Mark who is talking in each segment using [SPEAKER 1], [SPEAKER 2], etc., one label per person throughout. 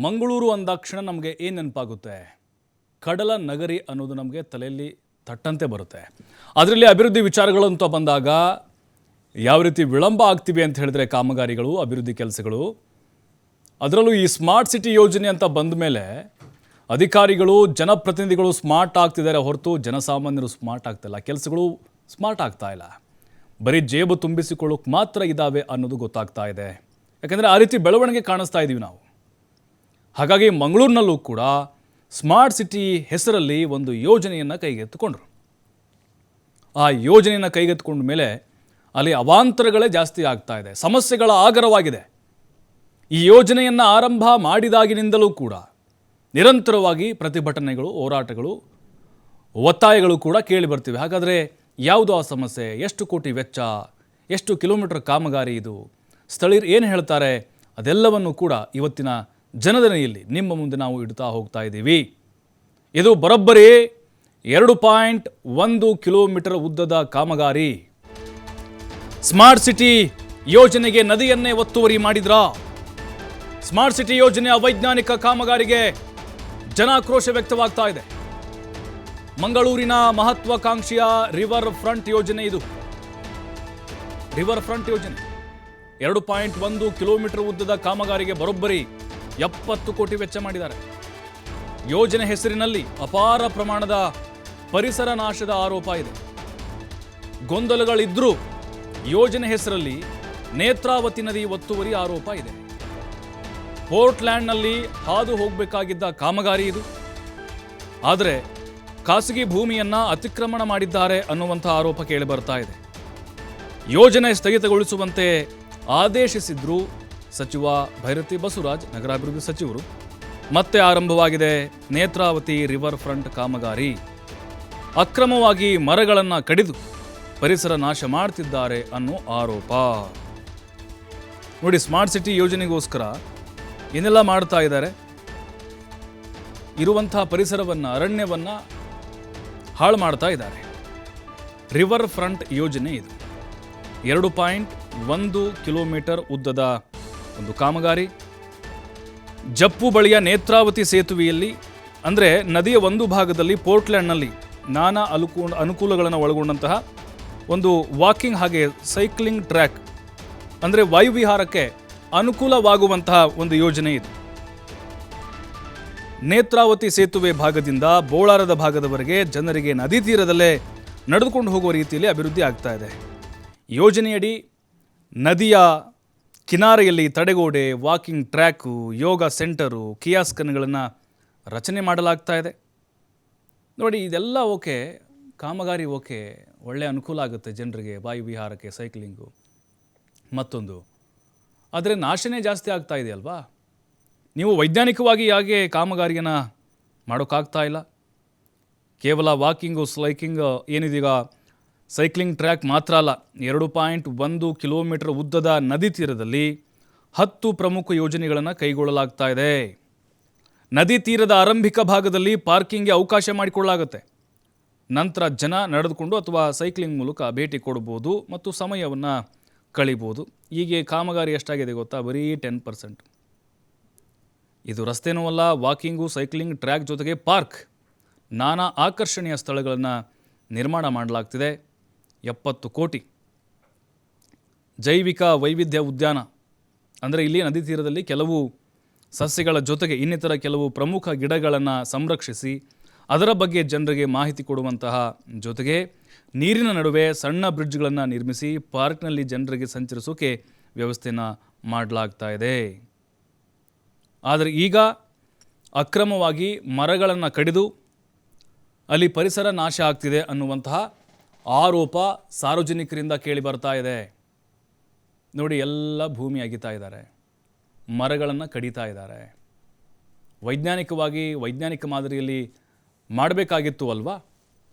[SPEAKER 1] ಮಂಗಳೂರು ಅಂದಾಕ್ಷಣ ನಮಗೆ ಏನು ನೆನಪಾಗುತ್ತೆ? ಕಡಲ ನಗರಿ ಅನ್ನೋದು ನಮಗೆ ತಲೆಯಲ್ಲಿ ತಟ್ಟಂತೆ ಬರುತ್ತೆ. ಅದರಲ್ಲಿ ಅಭಿವೃದ್ಧಿ ವಿಚಾರಗಳು ಅಂತ ಬಂದಾಗ ಯಾವ ರೀತಿ ವಿಳಂಬ ಆಗ್ತಿವೆ ಅಂತ ಹೇಳಿದ್ರೆ ಕಾಮಗಾರಿಗಳು, ಅಭಿವೃದ್ಧಿ ಕೆಲಸಗಳು, ಅದರಲ್ಲೂ ಈ ಸ್ಮಾರ್ಟ್ ಸಿಟಿ ಯೋಜನೆ ಅಂತ ಬಂದ ಮೇಲೆ ಅಧಿಕಾರಿಗಳು, ಜನಪ್ರತಿನಿಧಿಗಳು ಸ್ಮಾರ್ಟ್ ಆಗ್ತಿದ್ದಾರೆ ಹೊರತು ಜನಸಾಮಾನ್ಯರು ಸ್ಮಾರ್ಟ್ ಆಗ್ತಿಲ್ಲ. ಕೆಲಸಗಳು ಸ್ಮಾರ್ಟ್ ಆಗ್ತಾ ಇಲ್ಲ, ಬರೀ ಜೇಬು ತುಂಬಿಸಿಕೊಳ್ಳೋಕೆ ಮಾತ್ರ ಇದ್ದಾವೆ ಅನ್ನೋದು ಗೊತ್ತಾಗ್ತಾ ಇದೆ. ಯಾಕಂದರೆ ಆ ರೀತಿ ಬೆಳವಣಿಗೆ ಕಾಣಿಸ್ತಾ ಇದ್ದೀವಿ ನಾವು. ಹಾಗಾಗಿ ಮಂಗಳೂರಿನಲ್ಲೂ ಕೂಡ ಸ್ಮಾರ್ಟ್ ಸಿಟಿ ಹೆಸರಲ್ಲಿ ಒಂದು ಯೋಜನೆಯನ್ನು ಕೈಗೆತ್ತಿಕೊಂಡ್ರು. ಆ ಯೋಜನೆಯನ್ನು ಕೈಗೆತ್ತಿಕೊಂಡ ಮೇಲೆ ಅಲ್ಲಿ ಅವಾಂತರಗಳೇ ಜಾಸ್ತಿ ಆಗ್ತಾ ಇದೆ, ಸಮಸ್ಯೆಗಳ ಆಗರವಾಗಿದೆ. ಈ ಯೋಜನೆಯನ್ನು ಆರಂಭ ಮಾಡಿದಾಗಿನಿಂದಲೂ ಕೂಡ ನಿರಂತರವಾಗಿ ಪ್ರತಿಭಟನೆಗಳು, ಹೋರಾಟಗಳು, ಒತ್ತಾಯಗಳು ಕೂಡ ಕೇಳಿ ಬರ್ತಿವೆ. ಹಾಗಾದರೆ ಯಾವುದು ಆ ಸಮಸ್ಯೆ? ಎಷ್ಟು ಕೋಟಿ ವೆಚ್ಚ? ಎಷ್ಟು ಕಿಲೋಮೀಟರ್ ಕಾಮಗಾರಿ ಇದು? ಸ್ಥಳೀಯರು ಏನು ಹೇಳ್ತಾರೆ? ಅದೆಲ್ಲವನ್ನು ಕೂಡ ಇವತ್ತಿನ ಜನದನಿಯಲ್ಲಿ ನಿಮ್ಮ ಮುಂದೆ ನಾವು ಇಡ್ತಾ ಹೋಗ್ತಾ ಇದ್ದೀವಿ. ಇದು ಬರೋಬ್ಬರಿ 2.1 ಕಿಲೋಮೀಟರ್ ಉದ್ದದ ಕಾಮಗಾರಿ. ಸ್ಮಾರ್ಟ್ ಸಿಟಿ ಯೋಜನೆಗೆ ನದಿಯನ್ನೇ ಒತ್ತುವರಿ ಮಾಡಿದ್ರಾ? ಸ್ಮಾರ್ಟ್ ಸಿಟಿ ಯೋಜನೆ ಅವೈಜ್ಞಾನಿಕ ಕಾಮಗಾರಿಗೆ ಜನಾಕ್ರೋಶ ವ್ಯಕ್ತವಾಗ್ತಾ ಇದೆ. ಮಂಗಳೂರಿನ ಮಹತ್ವಾಕಾಂಕ್ಷೆಯ ರಿವರ್ ಫ್ರಂಟ್ ಯೋಜನೆ ಇದು. ರಿವರ್ ಫ್ರಂಟ್ ಯೋಜನೆ 2.1 ಕಿಲೋಮೀಟರ್ ಉದ್ದದ ಕಾಮಗಾರಿಗೆ ಬರೋಬ್ಬರಿ 70 ಕೋಟಿ ವೆಚ್ಚ ಮಾಡಿದ್ದಾರೆ. ಯೋಜನೆ ಹೆಸರಿನಲ್ಲಿ ಅಪಾರ ಪ್ರಮಾಣದ ಪರಿಸರ ನಾಶದ ಆರೋಪ ಇದೆ. ಗೊಂದಲಗಳಿದ್ರೂ ಯೋಜನೆ ಹೆಸರಲ್ಲಿ ನೇತ್ರಾವತಿ ನದಿ ಒತ್ತುವರಿ ಆರೋಪ ಇದೆ. ಪೋರ್ಟ್ಲ್ಯಾಂಡ್ನಲ್ಲಿ ಹಾದು ಹೋಗಬೇಕಾಗಿದ್ದ ಕಾಮಗಾರಿ ಇದು. ಆದರೆ ಖಾಸಗಿ ಭೂಮಿಯನ್ನ ಅತಿಕ್ರಮಣ ಮಾಡಿದ್ದಾರೆ ಅನ್ನುವಂಥ ಆರೋಪ ಕೇಳಿ ಬರ್ತಾ ಇದೆ. ಯೋಜನೆ ಸ್ಥಗಿತಗೊಳಿಸುವಂತೆ ಆದೇಶಿಸಿದ್ರು ಸಚಿವ ಭೈರತಿ ಬಸವರಾಜ್, ನಗರಾಭಿವೃದ್ಧಿ ಸಚಿವರು. ಮತ್ತೆ ಆರಂಭವಾಗಿದೆ ನೇತ್ರಾವತಿ ರಿವರ್ ಫ್ರಂಟ್ ಕಾಮಗಾರಿ. ಅಕ್ರಮವಾಗಿ ಮರಗಳನ್ನು ಕಡಿದು ಪರಿಸರ ನಾಶ ಮಾಡ್ತಿದ್ದಾರೆ ಅನ್ನೋ ಆರೋಪ. ನೋಡಿ, ಸ್ಮಾರ್ಟ್ ಸಿಟಿ ಯೋಜನೆಗೋಸ್ಕರ ಏನೆಲ್ಲ ಮಾಡ್ತಾ ಇದ್ದಾರೆ. ಇರುವಂತಹ ಪರಿಸರವನ್ನು, ಅರಣ್ಯವನ್ನು ಹಾಳು ಮಾಡ್ತಾ ಇದ್ದಾರೆ. ರಿವರ್ ಫ್ರಂಟ್ ಯೋಜನೆ ಇದು 2.1 ಕಿಲೋಮೀಟರ್ ಉದ್ದದ ಒಂದು ಕಾಮಗಾರಿ. ಜಪ್ಪು ಬಳಿಯ ನೇತ್ರಾವತಿ ಸೇತುವೆಯಲ್ಲಿ, ಅಂದರೆ ನದಿಯ ಒಂದು ಭಾಗದಲ್ಲಿ ಪೋರ್ಟ್ಲ್ಯಾಂಡ್ನಲ್ಲಿ ನಾನಾ ಅನುಕೂಲಗಳನ್ನು ಒಳಗೊಂಡಂತಹ ಒಂದು ವಾಕಿಂಗ್ ಹಾಗೆ ಸೈಕ್ಲಿಂಗ್ ಟ್ರ್ಯಾಕ್, ಅಂದರೆ ವಾಯುವಿಹಾರಕ್ಕೆ ಅನುಕೂಲವಾಗುವಂತಹ ಒಂದು ಯೋಜನೆ ಇದು. ನೇತ್ರಾವತಿ ಸೇತುವೆ ಭಾಗದಿಂದ ಬೋಳಾರದ ಭಾಗದವರೆಗೆ ಜನರಿಗೆ ನದಿ ತೀರದಲ್ಲೇ ನಡೆದುಕೊಂಡು ಹೋಗುವ ರೀತಿಯಲ್ಲಿ ಅಭಿವೃದ್ಧಿ ಆಗ್ತಾ ಇದೆ. ಯೋಜನೆಯಡಿ ನದಿಯ ಕಿನಾರೆಯಲ್ಲಿ ತಡೆಗೋಡೆ, ವಾಕಿಂಗ್ ಟ್ರ್ಯಾಕು, ಯೋಗ ಸೆಂಟರು, ಕಿಯಾಸ್ಕನ್ಗಳನ್ನು ರಚನೆ ಮಾಡಲಾಗ್ತಾ ಇದೆ. ನೋಡಿ, ಇದೆಲ್ಲ ಓಕೆ, ಕಾಮಗಾರಿ ಓಕೆ, ಒಳ್ಳೆಯ ಅನುಕೂಲ ಆಗುತ್ತೆ ಜನರಿಗೆ, ವಾಯುವಿಹಾರಕ್ಕೆ, ಸೈಕ್ಲಿಂಗು. ಮತ್ತೊಂದು, ಆದರೆ ನಾಶನೇ ಜಾಸ್ತಿ ಆಗ್ತಾ ಇದೆ ಅಲ್ವಾ? ನೀವು ವೈಜ್ಞಾನಿಕವಾಗಿ ಯಾಕೆ ಕಾಮಗಾರಿಯನ್ನು ಮಾಡೋಕ್ಕಾಗ್ತಾ ಇಲ್ಲ? ಕೇವಲ ವಾಕಿಂಗು, ಸ್ಲೈಕಿಂಗ್ ಏನಿದೀಗ ಸೈಕ್ಲಿಂಗ್ ಟ್ರ್ಯಾಕ್ ಮಾತ್ರ ಅಲ್ಲ, 2.1 ಕಿಲೋಮೀಟರ್ ಉದ್ದದ ನದಿ ತೀರದಲ್ಲಿ 10 ಪ್ರಮುಖ ಯೋಜನೆಗಳನ್ನು ಕೈಗೊಳ್ಳಲಾಗ್ತಾ ಇದೆ. ನದಿ ತೀರದ ಆರಂಭಿಕ ಭಾಗದಲ್ಲಿ ಪಾರ್ಕಿಂಗ್ಗೆ ಅವಕಾಶ ಮಾಡಿಕೊಳ್ಳಲಾಗುತ್ತೆ. ನಂತರ ಜನ ನಡೆದುಕೊಂಡು ಅಥವಾ ಸೈಕ್ಲಿಂಗ್ ಮೂಲಕ ಭೇಟಿ ಕೊಡ್ಬೋದು ಮತ್ತು ಸಮಯವನ್ನು ಕಳಿಬೋದು. ಹೀಗೆ ಕಾಮಗಾರಿ ಎಷ್ಟಾಗಿದೆ ಗೊತ್ತಾ? ಬರೀ 10%. ಇದು ರಸ್ತೆನೂ ಅಲ್ಲ, ವಾಕಿಂಗು, ಸೈಕ್ಲಿಂಗ್ ಟ್ರ್ಯಾಕ್ ಜೊತೆಗೆ ಪಾರ್ಕ್, ನಾನಾ ಆಕರ್ಷಣೀಯ ಸ್ಥಳಗಳನ್ನು ನಿರ್ಮಾಣ ಮಾಡಲಾಗ್ತಿದೆ. 70 ಕೋಟಿ. ಜೈವಿಕ ವೈವಿಧ್ಯ ಉದ್ಯಾನ, ಅಂದರೆ ಇಲ್ಲಿ ನದಿ ತೀರದಲ್ಲಿ ಕೆಲವು ಸಸ್ಯಗಳ ಜೊತೆಗೆ ಇನ್ನಿತರ ಕೆಲವು ಪ್ರಮುಖ ಗಿಡಗಳನ್ನು ಸಂರಕ್ಷಿಸಿ ಅದರ ಬಗ್ಗೆ ಜನರಿಗೆ ಮಾಹಿತಿ ಕೊಡುವಂತಹ ಜೊತೆಗೆ ನೀರಿನ ನಡುವೆ ಸಣ್ಣ ಬ್ರಿಡ್ಜ್ಗಳನ್ನು ನಿರ್ಮಿಸಿ ಪಾರ್ಕ್ನಲ್ಲಿ ಜನರಿಗೆ ಸಂಚರಿಸೋಕೆ ವ್ಯವಸ್ಥೆಯನ್ನು ಮಾಡಲಾಗ್ತಾ ಇದೆ. ಆದರೆ ಈಗ ಅಕ್ರಮವಾಗಿ ಮರಗಳನ್ನು ಕಡಿದು ಅಲ್ಲಿ ಪರಿಸರ ನಾಶ ಆಗ್ತಿದೆ ಅನ್ನುವಂತಹ ಆರೋಪ ಸಾರ್ವಜನಿಕರಿಂದ ಕೇಳಿ ಬರ್ತಾ ಇದೆ. ನೋಡಿ, ಎಲ್ಲ ಭೂಮಿ ಅಗಿತಾ ಇದ್ದಾರೆ, ಮರಗಳನ್ನು ಕಡಿತಾ ಇದ್ದಾರೆ. ವೈಜ್ಞಾನಿಕ ಮಾದರಿಯಲ್ಲಿ ಮಾಡಬೇಕಾಗಿತ್ತು ಅಲ್ವಾ?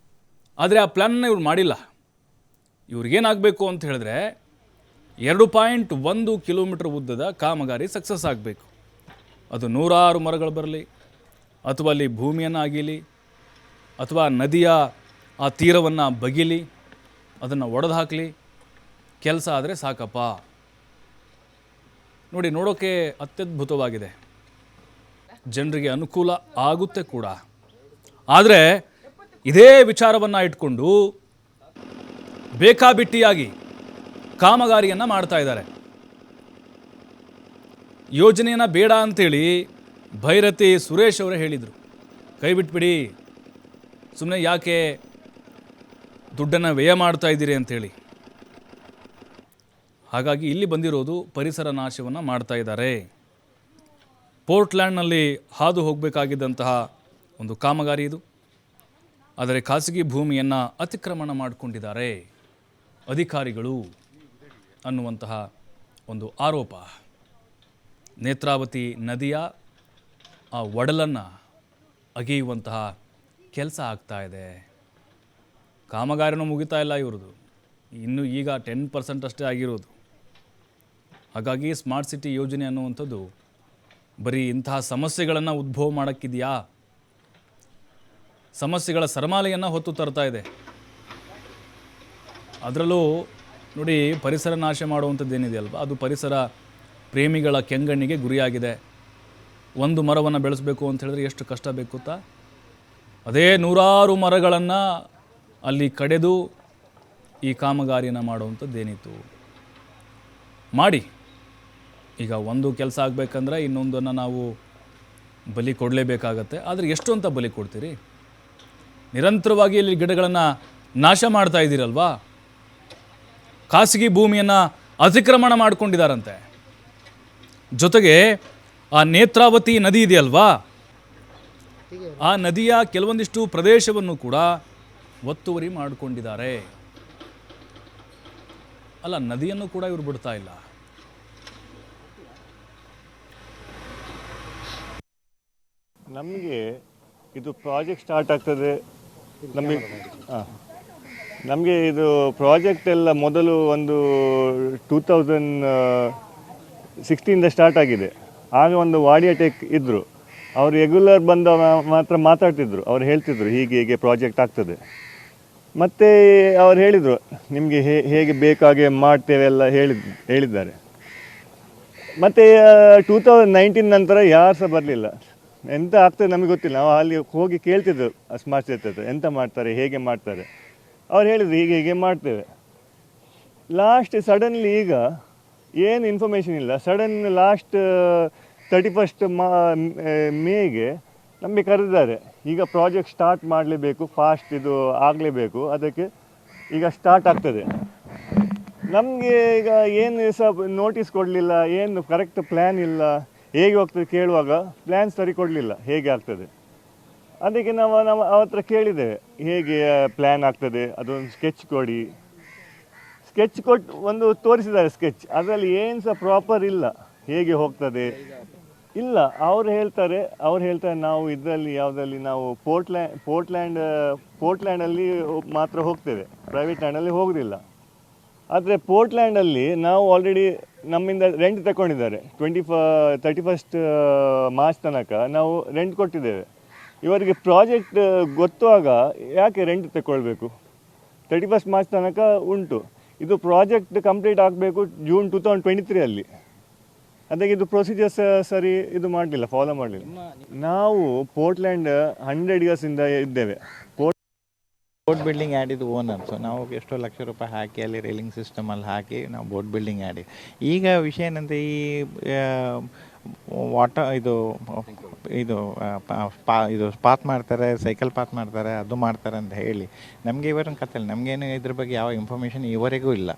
[SPEAKER 1] ಆದರೆ ಆ ಪ್ಲ್ಯಾನನ್ನು ಇವ್ರು ಮಾಡಿಲ್ಲ. ಇವ್ರಿಗೇನಾಗಬೇಕು ಅಂತ ಹೇಳಿದ್ರೆ 2.1 ಕಿಲೋಮೀಟರ್ ಉದ್ದದ ಕಾಮಗಾರಿ ಸಕ್ಸಸ್ ಆಗಬೇಕು. ಅದು 100 ಮರಗಳು ಬರಲಿ, ಅಥವಾ ಅಲ್ಲಿ ಭೂಮಿಯನ್ನು ಅಗಿಲಿ, ಅಥವಾ ನದಿಯ ಆ ತೀರವನ್ನು ಬಗಿಲಿ, ಅದನ್ನು ಒಡೆದು ಹಾಕಲಿ, ಕೆಲಸ ಆದರೆ ಸಾಕಪ್ಪ. ನೋಡಿ, ನೋಡೋಕ್ಕೆ ಅತ್ಯದ್ಭುತವಾಗಿದೆ. ಜನರಿಗೆ ಅನುಕೂಲ ಆಗುತ್ತೆ ಕೂಡ. ಆದರೆ ಇದೇ ವಿಚಾರವನ್ನು ಇಟ್ಕೊಂಡು ಬೇಕಾಬಿಟ್ಟಿಯಾಗಿ ಕಾಮಗಾರಿಯನ್ನು ಮಾಡ್ತಾ ಇದ್ದಾರೆ. ಯೋಜನೆಯನ್ನು ಬೇಡ ಅಂತೇಳಿ ಭೈರತಿ ಸುರೇಶ್ ಅವರೇ ಹೇಳಿದರು, ಕೈ ಬಿಟ್ಬಿಡಿ, ಸುಮ್ಮನೆ ಯಾಕೆ ದುಡ್ಡನ್ನು ವ್ಯಯ ಮಾಡ್ತಾ ಇದ್ದೀರಿ ಅಂತೇಳಿ. ಹಾಗಾಗಿ ಇಲ್ಲಿ ಬಂದಿರೋದು ಪರಿಸರ ನಾಶವನ್ನು ಮಾಡ್ತಾ ಇದ್ದಾರೆ. ಪೋರ್ಟ್ಲ್ಯಾಂಡ್ನಲ್ಲಿ ಹಾದು ಹೋಗಬೇಕಾಗಿದ್ದಂತಹ ಒಂದು ಕಾಮಗಾರಿ ಇದು. ಆದರೆ ಖಾಸಗಿ ಭೂಮಿಯನ್ನು ಅತಿಕ್ರಮಣ ಮಾಡಿಕೊಂಡಿದ್ದಾರೆ ಅಧಿಕಾರಿಗಳು ಅನ್ನುವಂತಹ ಒಂದು ಆರೋಪ. ನೇತ್ರಾವತಿ ನದಿಯ ಆ ಒಡಲನ್ನು ಅಗೆಯುವಂತಹ ಕೆಲಸ ಆಗ್ತಾ ಇದೆ. ಕಾಮಗಾರಿನೂ ಮುಗಿತಾ ಇಲ್ಲ ಇವ್ರದ್ದು, ಇನ್ನು ಈಗ 10% ಅಷ್ಟೇ ಆಗಿರೋದು. ಹಾಗಾಗಿ ಸ್ಮಾರ್ಟ್ ಸಿಟಿ ಯೋಜನೆ ಅನ್ನುವಂಥದ್ದು ಬರೀ ಇಂತಹ ಸಮಸ್ಯೆಗಳನ್ನು ಉದ್ಭವ ಮಾಡೋಕ್ಕಿದೆಯಾ? ಸಮಸ್ಯೆಗಳ ಸರಮಾಲೆಯನ್ನು ಹೊತ್ತು ತರ್ತಾ ಇದೆ. ಅದರಲ್ಲೂ ನೋಡಿ, ಪರಿಸರ ನಾಶ ಮಾಡುವಂಥದ್ದು ಏನಿದೆ ಅಲ್ವಾ, ಅದು ಪರಿಸರ ಪ್ರೇಮಿಗಳ ಕೆಂಗಣ್ಣಿಗೆ ಗುರಿಯಾಗಿದೆ. ಒಂದು ಮರವನ್ನು ಬೆಳೆಸಬೇಕು ಅಂತ ಹೇಳಿದ್ರೆ ಎಷ್ಟು ಕಷ್ಟ ಬೇಕು ಗೊತ್ತಾ? ಅದೇ ನೂರಾರು ಮರಗಳನ್ನು ಅಲ್ಲಿ ಕಡೆದು ಈ ಕಾಮಗಾರಿಯನ್ನು ಮಾಡುವಂಥದ್ದೇನಿತ್ತು ಮಾಡಿ. ಈಗ ಒಂದು ಕೆಲಸ ಆಗಬೇಕಂದ್ರೆ ಇನ್ನೊಂದನ್ನು ನಾವು ಬಲಿ ಕೊಡಲೇಬೇಕಾಗತ್ತೆ. ಆದರೆ ಎಷ್ಟು ಅಂತ ಬಲಿ ಕೊಡ್ತೀರಿ? ನಿರಂತರವಾಗಿ ಇಲ್ಲಿ ಗಿಡಗಳನ್ನು ನಾಶ ಮಾಡ್ತಾ ಇದ್ದೀರಲ್ವಾ. ಖಾಸಗಿ ಭೂಮಿಯನ್ನು ಅತಿಕ್ರಮಣ ಮಾಡ್ಕೊಂಡಿದ್ದಾರಂತೆ. ಜೊತೆಗೆ ಆ ನೇತ್ರಾವತಿ ನದಿ ಇದೆಯಲ್ವಾ, ಆ ನದಿಯ ಕೆಲವೊಂದಿಷ್ಟು ಪ್ರದೇಶವನ್ನು ಕೂಡ ಒತ್ತುವರಿ ಮಾಡಿಕೊಂಡಿದ್ದಾರೆ. ಅಲ್ಲ, ನದಿಯನ್ನು ಕೂಡ ಇವರು ಬಿಡ್ತಾ ಇಲ್ಲ.
[SPEAKER 2] ನಮಗೆ ಇದು ಪ್ರಾಜೆಕ್ಟ್ ಸ್ಟಾರ್ಟ್ ಆಗ್ತದೆ. ನಮಗೆ ಇದು ಪ್ರಾಜೆಕ್ಟ್ ಎಲ್ಲ ಮೊದಲು ಒಂದು 2016 ಸ್ಟಾರ್ಟ್ ಆಗಿದೆ. ಆಗ ಒಂದು ವಾಡಿಯಾ ಟೆಕ್ ಇದ್ದರು, ಅವರು ರೆಗ್ಯುಲರ್ ಬಂದು ಮಾತ್ರ ಮಾತಾಡ್ತಿದ್ರು. ಅವ್ರು ಹೇಳ್ತಿದ್ರು ಹೀಗೆ ಹೀಗೆ ಪ್ರಾಜೆಕ್ಟ್ ಆಗ್ತದೆ. ಮತ್ತು ಅವ್ರು ಹೇಳಿದರು ನಿಮಗೆ ಹೇಗೆ ಬೇಕಾಗೆ ಮಾಡ್ತೇವೆ ಎಲ್ಲ ಹೇಳಿದ್ದಾರೆ. ಮತ್ತು 2019 ನಂತರ ಯಾರು ಸಹ ಬರಲಿಲ್ಲ. ಎಂತ ಆಗ್ತದೆ ನಮಗೆ ಗೊತ್ತಿಲ್ಲ. ನಾವು ಅಲ್ಲಿ ಹೋಗಿ ಕೇಳ್ತಿದ್ದೆವು ಸ್ಮಾರ್ಟ್ ಸಿಟಿ ಹತ್ರ, ಎಂತ ಮಾಡ್ತಾರೆ, ಹೇಗೆ ಮಾಡ್ತಾರೆ. ಅವ್ರು ಹೇಳಿದ್ರು ಹೀಗೆ ಹೀಗೆ ಮಾಡ್ತೇವೆ. ಲಾಸ್ಟ್ ಸಡನ್ಲಿ ಈಗ ಏನು ಇನ್ಫಾರ್ಮೇಷನ್ ಇಲ್ಲ. ಸಡನ್ ಲಾಸ್ಟ್ 31 ಮೇಗೆ ನಮಗೆ ಕರೆದಿದ್ದಾರೆ. ಈಗ ಪ್ರಾಜೆಕ್ಟ್ ಸ್ಟಾರ್ಟ್ ಮಾಡಲೇಬೇಕು, ಫಾಸ್ಟ್ ಇದು ಆಗಲೇಬೇಕು, ಅದಕ್ಕೆ ಈಗ ಸ್ಟಾರ್ಟ್ ಆಗ್ತದೆ. ನಮಗೆ ಈಗ ಏನು ಸಹ ನೋಟಿಸ್ ಕೊಡಲಿಲ್ಲ, ಏನು ಕರೆಕ್ಟ್ ಪ್ಲ್ಯಾನ್ ಇಲ್ಲ. ಹೇಗೆ ಹೋಗ್ತದೆ ಕೇಳುವಾಗ ಪ್ಲ್ಯಾನ್ ಸರಿ ಕೊಡಲಿಲ್ಲ, ಹೇಗೆ ಆಗ್ತದೆ. ಅದಕ್ಕೆ ನಾವು ಅವ್ರ ಹತ್ರ ಕೇಳಿದ್ದೇವೆ ಹೇಗೆ ಪ್ಲ್ಯಾನ್ ಆಗ್ತದೆ, ಅದೊಂದು ಸ್ಕೆಚ್ ಕೊಡಿ. ಸ್ಕೆಚ್ ಕೊಟ್ಟು ಒಂದು ತೋರಿಸಿದ್ದಾರೆ ಸ್ಕೆಚ್, ಅದರಲ್ಲಿ ಏನು ಸಹ ಪ್ರಾಪರ್ ಇಲ್ಲ, ಹೇಗೆ ಹೋಗ್ತದೆ ಇಲ್ಲ. ಅವ್ರು ಹೇಳ್ತಾರೆ ನಾವು ಇದರಲ್ಲಿ ಯಾವುದರಲ್ಲಿ ನಾವು ಪೋರ್ಟ್ಲ್ಯಾಂಡಲ್ಲಿ ಮಾತ್ರ ಹೋಗ್ತೇವೆ, ಪ್ರೈವೇಟ್ ಲ್ಯಾಂಡಲ್ಲಿ ಹೋಗೋದಿಲ್ಲ. ಆದರೆ ಪೋರ್ಟ್ಲ್ಯಾಂಡಲ್ಲಿ ನಾವು ಆಲ್ರೆಡಿ ನಮ್ಮಿಂದ ರೆಂಟ್ ತಗೊಂಡಿದ್ದಾರೆ. 31 ಮಾರ್ಚ್ ತನಕ ನಾವು ರೆಂಟ್ ಕೊಟ್ಟಿದ್ದೇವೆ. ಇವರಿಗೆ ಪ್ರಾಜೆಕ್ಟ್ ಗೊತ್ತಾಗ ಯಾಕೆ ರೆಂಟ್ ತಗೊಳ್ಬೇಕು? 31 ಮಾರ್ಚ್ ತನಕ ಉಂಟು. ಇದು ಪ್ರಾಜೆಕ್ಟ್ ಕಂಪ್ಲೀಟ್ ಆಗಬೇಕು ಜೂನ್ 2023 ಅದಕ್ಕೆ ಇದು ಪ್ರೊಸೀಜರ್ಸ್ ಸರಿ ಇದು ಮಾಡಲಿಲ್ಲ, ಫಾಲೋ ಮಾಡಲಿಲ್ಲ. ನಾವು ಪೋರ್ಟ್ಲ್ಯಾಂಡ್ 100 ಇಯರ್ಸಿಂದ ಇದ್ದೇವೆ.
[SPEAKER 3] ಬೋಟ್ ಬಿಲ್ಡಿಂಗ್ ಆಡಿದ್ದು ಓನರ್. ಸೊ ನಾವು ಎಷ್ಟೋ ಲಕ್ಷ ರೂಪಾಯಿ ಹಾಕಿ ಅಲ್ಲಿ ರೈಲಿಂಗ್ ಸಿಸ್ಟಮಲ್ಲಿ ಹಾಕಿ ನಾವು ಬೋಟ್ ಬಿಲ್ಡಿಂಗ್ ಆಡಿ. ಈಗ ವಿಷಯ ಏನಂದರೆ ಈ ಇದು ಪಾತ್ ಮಾಡ್ತಾರೆ, ಸೈಕಲ್ ಪಾತ್ ಮಾಡ್ತಾರೆ, ಅದು ಮಾಡ್ತಾರೆ ಅಂತ ಹೇಳಿ ನಮಗೆ ಇವರನ್ನು ಕತ್ತಲ್ಲ. ನಮಗೇನು ಇದ್ರ ಬಗ್ಗೆ ಯಾವ ಇನ್ಫಾರ್ಮೇಷನ್ ಇವರೆಗೂ ಇಲ್ಲ.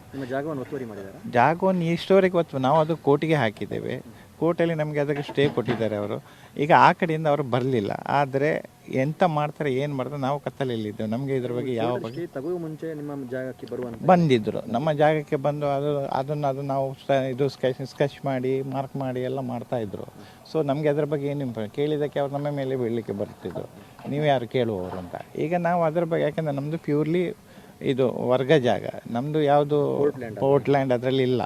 [SPEAKER 3] ಜಾಗವನ್ನು ಇಷ್ಟವರೆಗೆ ನಾವು ಅದು ಕೋರ್ಟಿಗೆ ಹಾಕಿದ್ದೇವೆ. ಕೋರ್ಟಲ್ಲಿ ನಮಗೆ ಅದಕ್ಕೆ ಸ್ಟೇ ಕೊಟ್ಟಿದ್ದಾರೆ ಅವರು. ಈಗ ಆ ಕಡೆಯಿಂದ ಅವರು ಬರಲಿಲ್ಲ. ಆದರೆ ಎಂತ ಮಾಡ್ತಾರೆ, ಏನು ಮಾಡ್ತಾರೆ, ನಾವು ಕತ್ತಲಲ್ಲಿದ್ದೇವೆ. ನಮಗೆ ಇದ್ರ ಬಗ್ಗೆ ಯಾವ ಬಗ್ಗೆ
[SPEAKER 4] ಮುಂಚೆ ನಿಮ್ಮ ಜಾಗಕ್ಕೆ
[SPEAKER 3] ಬಂದಿದ್ದರು. ನಮ್ಮ ಜಾಗಕ್ಕೆ ಬಂದು ಅದನ್ನು ನಾವು ಇದು ಸ್ಕೆಚ್ ಮಾಡಿ ಮಾರ್ಕ್ ಮಾಡಿ ಎಲ್ಲ ಮಾಡ್ತಾಯಿದ್ರು. ಸೊ ನಮಗೆ ಅದರ ಬಗ್ಗೆ ಏನು ಕೇಳಿದ್ದಕ್ಕೆ ಅವ್ರು ನಮ್ಮ ಮೇಲೆ ಬೀಳಲಿಕ್ಕೆ ಬರ್ತಿದ್ರು, ನೀವು ಯಾರು ಕೇಳುವವರು ಅಂತ. ಈಗ ನಾವು ಅದರ ಬಗ್ಗೆ, ಯಾಕೆಂದರೆ ನಮ್ಮದು ಪ್ಯೂರ್ಲಿ ಇದು ವರ್ಗ ಜಾಗ, ನಮ್ಮದು ಯಾವುದು ಪೋರ್ಟ್ಲ್ಯಾಂಡ್ ಅದರಲ್ಲಿ ಇಲ್ಲ.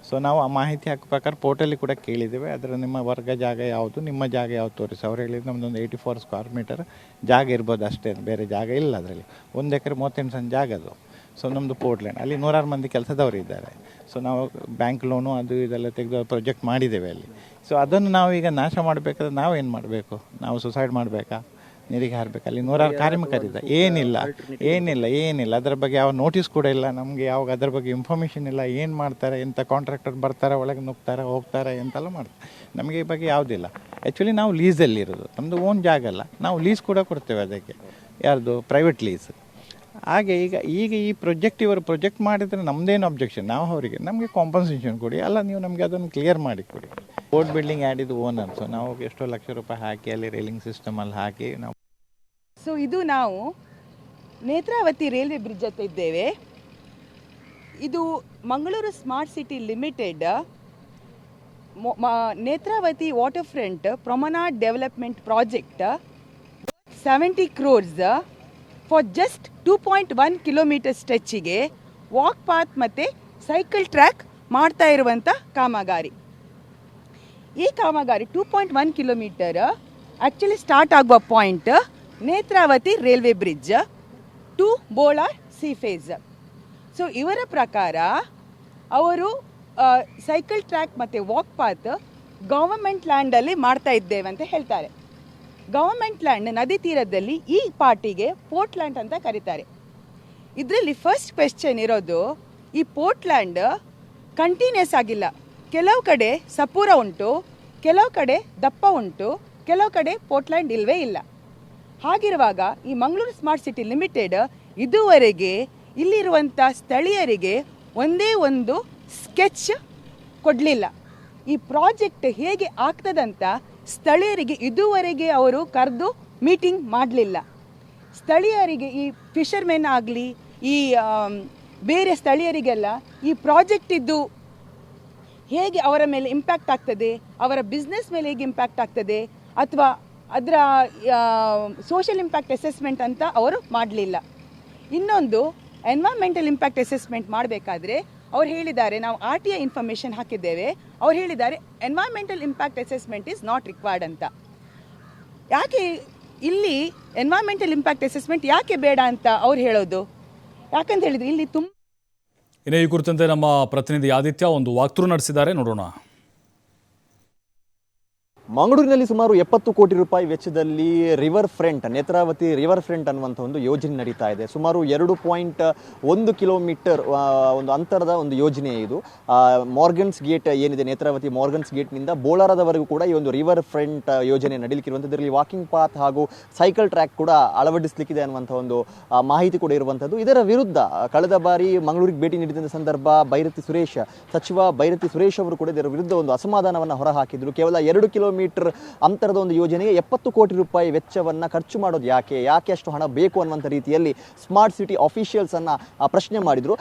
[SPEAKER 3] ಸೊ ನಾವು ಆ ಮಾಹಿತಿ ಹಾಕೋ ಪ್ರಕಾರ ಪೋರ್ಟಲ್ಲಿ ಕೂಡ ಕೇಳಿದ್ದೇವೆ. ಅದರ ನಿಮ್ಮ ವರ್ಗ ಜಾಗ ಯಾವುದು, ನಿಮ್ಮ ಜಾಗ ಯಾವುದು ತೋರಿಸಿ. ಅವ್ರು ಹೇಳಿದ್ರು ನಮ್ಮದೊಂದು 84 ಸ್ಕ್ವೇರ್ ಮೀಟರ್ ಜಾಗ ಇರ್ಬೋದು ಅಷ್ಟೇ, ಬೇರೆ ಜಾಗ ಇಲ್ಲ ಅದರಲ್ಲಿ. 1 ಎಕರೆ 38 ಸೆಂಟ್ ಜಾಗ ಅದು. ಸೊ ನಮ್ಮದು ಪೋರ್ಟ್ಲ್ಯಾಂಡ್ ಅಲ್ಲಿ 100 ಮಂದಿ ಕೆಲಸದವರು ಇದ್ದಾರೆ. ಸೊ ನಾವು ಬ್ಯಾಂಕ್ ಲೋನು ಅದು ಇದೆಲ್ಲ ತೆಗೆದು ಪ್ರಾಜೆಕ್ಟ್ ಮಾಡಿದ್ದೇವೆ ಅಲ್ಲಿ. ಸೊ ಅದನ್ನು ನಾವು ಈಗ ನಾಶ ಮಾಡಬೇಕಾದ್ರೆ ನಾವೇನು ಮಾಡಬೇಕು? ನಾವು ಸುಸೈಡ್ ಮಾಡಬೇಕಾ? ನೀರಿಗೆ ಹಾರಬೇಕು? ಅಲ್ಲಿ 100 ಕಾರ್ಮಿಕರಿದ್ದಾರೆ. ಏನಿಲ್ಲ ಅದರ ಬಗ್ಗೆ ಯಾವ ನೋಟಿಸ್ ಕೂಡ ಇಲ್ಲ ನಮಗೆ, ಯಾವಾಗ ಅದರ ಬಗ್ಗೆ ಇನ್ಫಾರ್ಮೇಷನ್ ಇಲ್ಲ. ಏನು ಮಾಡ್ತಾರೆ, ಎಂಥ ಕಾಂಟ್ರಾಕ್ಟರ್ ಬರ್ತಾರೆ, ಒಳಗೆ ನುಗ್ತಾರೆ ಹೋಗ್ತಾರೆ ಎಂತೆಲ್ಲ ಮಾಡ್ತಾರೆ. ನಮಗೆ ಈ ಬಗ್ಗೆ ಯಾವುದಿಲ್ಲ. ಆ್ಯಕ್ಚುಲಿ ನಾವು ಲೀಸಲ್ಲಿ ಇರೋದು, ನಮ್ಮದು ಓನ್ ಜಾಗ ಅಲ್ಲ, ನಾವು ಲೀಸ್ ಕೂಡ ಕೊಡ್ತೇವೆ ಅದಕ್ಕೆ. ಯಾರ್ದು? Private lease. ಹಾಗೆ ಈಗ ಈ ಇವರು ಪ್ರೊಜೆಕ್ಟ್ ಮಾಡಿದರೆ ನಮ್ಮದೇನು ಅಬ್ಜೆಕ್ಷನ್, ನಾವು ಅವರಿಗೆ ನಮಗೆ ಕಾಂಪನ್ಸೇಷನ್ ಕೊಡಿ, ಅಲ್ಲ ನೀವು ನಮಗೆ ಅದನ್ನು ಕ್ಲಿಯರ್ ಮಾಡಿ ಕೊಡಿ. ಬೋಟ್ ಬಿಲ್ಡಿಂಗ್ ಆಡಿದ್ದು ಓನರ್, ಸೊ ನಾವು ಎಷ್ಟೋ ಲಕ್ಷ ರೂಪಾಯಿ ಹಾಕಿ ಅಲ್ಲಿ ರೈಲಿಂಗ್ ಸಿಸ್ಟಮಲ್ಲಿ ಹಾಕಿ ನಾವು.
[SPEAKER 5] ಸೊ ಇದು ನಾವು ನೇತ್ರಾವತಿ ರೈಲ್ವೆ ಬ್ರಿಡ್ಜ್ ಹತ್ರ ಇದ್ದೇವೆ. ಇದು Mangaluru smart city limited Netravati water front promenade development project 70 crores for just 2.1 kilometre ಸ್ಟ್ರೆಚ್ಚಿಗೆ ವಾಕ್ ಪಾತ್ ಮತ್ತು ಸೈಕಲ್ ಟ್ರ್ಯಾಕ್ ಮಾಡ್ತಾ ಇರುವಂಥ ಕಾಮಗಾರಿ. ಈ ಕಾಮಗಾರಿ 2.1 ಕಿಲೋಮೀಟರ್ ಆ್ಯಕ್ಚುಲಿ ಸ್ಟಾರ್ಟ್ ಆಗುವ point Netravati railway bridge to Bolar C phase. So ಇವರ ಪ್ರಕಾರ ಅವರು ಸೈಕಲ್ ಟ್ರ್ಯಾಕ್ ಮತ್ತು ವಾಕ್ ಪಾತ್ ಗವರ್ಮೆಂಟ್ ಲ್ಯಾಂಡಲ್ಲಿ ಮಾಡ್ತಾ ಇದ್ದೇವೆ ಅಂತ ಹೇಳ್ತಾರೆ. ಗವರ್ಮೆಂಟ್ ಲ್ಯಾಂಡ್ ನದಿ ತೀರದಲ್ಲಿ ಈ ಪಾರ್ಟಿಗೆ ಪೋರ್ಟ್ ಲ್ಯಾಂಡ್ ಅಂತ ಕರೀತಾರೆ. ಇದರಲ್ಲಿ ಫಸ್ಟ್ ಕ್ವೆಶ್ಚನ್ ಇರೋದು, ಈ ಪೋರ್ಟ್ ಲ್ಯಾಂಡ್ ಕಂಟಿನ್ಯೂಸ್ ಆಗಿಲ್ಲ. ಕೆಲವು ಕಡೆ ಸಪೂರ ಉಂಟು, ಕೆಲವು ಕಡೆ ದಪ್ಪ ಉಂಟು, ಕೆಲವು ಕಡೆ ಪೋರ್ಟ್ ಲ್ಯಾಂಡ್ ಇಲ್ಲವೇ ಇಲ್ಲ. ಹಾಗಿರುವಾಗ ಈ ಮಂಗಳೂರು ಸ್ಮಾರ್ಟ್ ಸಿಟಿ ಲಿಮಿಟೆಡ್ ಇದುವರೆಗೆ ಇಲ್ಲಿರುವಂಥ ಸ್ಥಳೀಯರಿಗೆ ಒಂದೇ ಒಂದು ಸ್ಕೆಚ್ ಕೊಡಲಿಲ್ಲ. ಈ ಪ್ರಾಜೆಕ್ಟ್ ಹೇಗೆ ಆಗ್ತದಂತ ಸ್ಥಳೀಯರಿಗೆ ಇದುವರೆಗೆ ಅವರು ಕರೆದು ಮೀಟಿಂಗ್ ಮಾಡಲಿಲ್ಲ. ಸ್ಥಳೀಯರಿಗೆ, ಈ ಫಿಷರ್ಮೆನ್ ಆಗಲಿ, ಈ ಬೇರೆ ಸ್ಥಳೀಯರಿಗೆಲ್ಲ ಈ ಪ್ರಾಜೆಕ್ಟಿದ್ದು ಹೇಗೆ ಅವರ ಮೇಲೆ ಇಂಪ್ಯಾಕ್ಟ್ ಆಗ್ತದೆ, ಅವರ ಬಿಸ್ನೆಸ್ ಮೇಲೆ ಹೇಗೆ ಇಂಪ್ಯಾಕ್ಟ್ ಆಗ್ತದೆ, ಅಥವಾ ಅದರ ಸೋಷಿಯಲ್ ಇಂಪ್ಯಾಕ್ಟ್ ಅಸೆಸ್ಮೆಂಟ್ ಅಂತ ಅವರು ಮಾಡಲಿಲ್ಲ. ಇನ್ನೊಂದು, ಎನ್ವೈರ್ಮೆಂಟಲ್ ಇಂಪ್ಯಾಕ್ಟ್ ಅಸೆಸ್ಮೆಂಟ್ ಮಾಡಬೇಕಾದ್ರೆ ಅವ್ರು ಹೇಳಿದ್ದಾರೆ, ನಾವು RTI ಇನ್ಫಾರ್ಮೇಷನ್ ಹಾಕಿದ್ದೇವೆ, ಅವ್ರು ಹೇಳಿದ್ದಾರೆ environmental impact assessment is not required ಅಂತ. ಯಾಕೆ ಇಲ್ಲಿ ಎನ್ವೈರ್ಮೆಂಟಲ್ ಇಂಪ್ಯಾಕ್ಟ್ ಅಸೆಸ್ಮೆಂಟ್ ಯಾಕೆ ಬೇಡ ಅಂತ ಅವ್ರು ಹೇಳೋದು? ಯಾಕಂತ ಹೇಳಿದರೆ ಇಲ್ಲಿ
[SPEAKER 1] ಇನ್ನು ಈ ಕುರಿತಂತೆ ನಮ್ಮ ಪ್ರತಿನಿಧಿ ಆದಿತ್ಯ ಒಂದು ವಾಕ್ಥ್ರೂ ನಡೆಸಿದ್ದಾರೆ, ನೋಡೋಣ.
[SPEAKER 6] ಮಂಗಳೂರಿನಲ್ಲಿ ಸುಮಾರು 70 ಕೋಟಿ ರೂಪಾಯಿ ವೆಚ್ಚದಲ್ಲಿ river front, Netravati river front ಅನ್ನುವಂಥ ಒಂದು ಯೋಜನೆ ನಡೀತಾ ಇದೆ. ಸುಮಾರು 2.1 ಕಿಲೋಮೀಟರ್ ಒಂದು ಅಂತರದ ಒಂದು ಯೋಜನೆ ಇದು. ಮಾರ್ಗನ್ಸ್ ಗೇಟ್ ಏನಿದೆ, ನೇತ್ರಾವತಿ ಮಾರ್ಗನ್ಸ್ ಗೇಟ್ನಿಂದ ಬೋಳಾರದವರೆಗೂ ಕೂಡ ಈ ಒಂದು ರಿವರ್ ಫ್ರಂಟ್ ಯೋಜನೆ ನಡೀಲಿಕ್ಕಿರುವಂಥದ್ದು. ಇದರಲ್ಲಿ ವಾಕಿಂಗ್ ಪಾತ್ ಹಾಗೂ ಸೈಕಲ್ ಟ್ರ್ಯಾಕ್ ಕೂಡ ಅಳವಡಿಸಲಿಕ್ಕಿದೆ ಅನ್ನುವಂಥ ಒಂದು ಮಾಹಿತಿ ಕೂಡ ಇರುವಂಥದ್ದು. ಇದರ ವಿರುದ್ಧ ಕಳೆದ ಬಾರಿ ಮಂಗಳೂರಿಗೆ ಭೇಟಿ ನೀಡಿದಂಥ ಸಂದರ್ಭ ಸಚಿವ ಬೈರತಿ ಸುರೇಶ್ ಅವರು ಕೂಡ ಇದರ ವಿರುದ್ಧ ಒಂದು ಅಸಮಾಧಾನವನ್ನು ಹೊರಹಾಕಿದ್ರು. ಕೇವಲ 2 ಕಿಲೋಮೀಟರ್ ಅಂತರದ ಒಂದು ಯೋಜನೆಗೆ 70 ಕೋಟಿ ರೂಪಾಯಿ ವೆಚ್ಚವನ್ನು ಖರ್ಚು ಮಾಡೋದು ಯಾಕೆ ಅಷ್ಟು ಹಣ ಬೇಕು ಅನ್ನುವಂಥ ರೀತಿಯಲ್ಲಿ ಸ್ಮಾರ್ಟ್ ಸಿಟಿ ಅಫಿಷಿಯಲ್ಸ್ ಅನ್ನ ಪ್ರಶ್ನೆ ಮಾಡಿದ್ರು.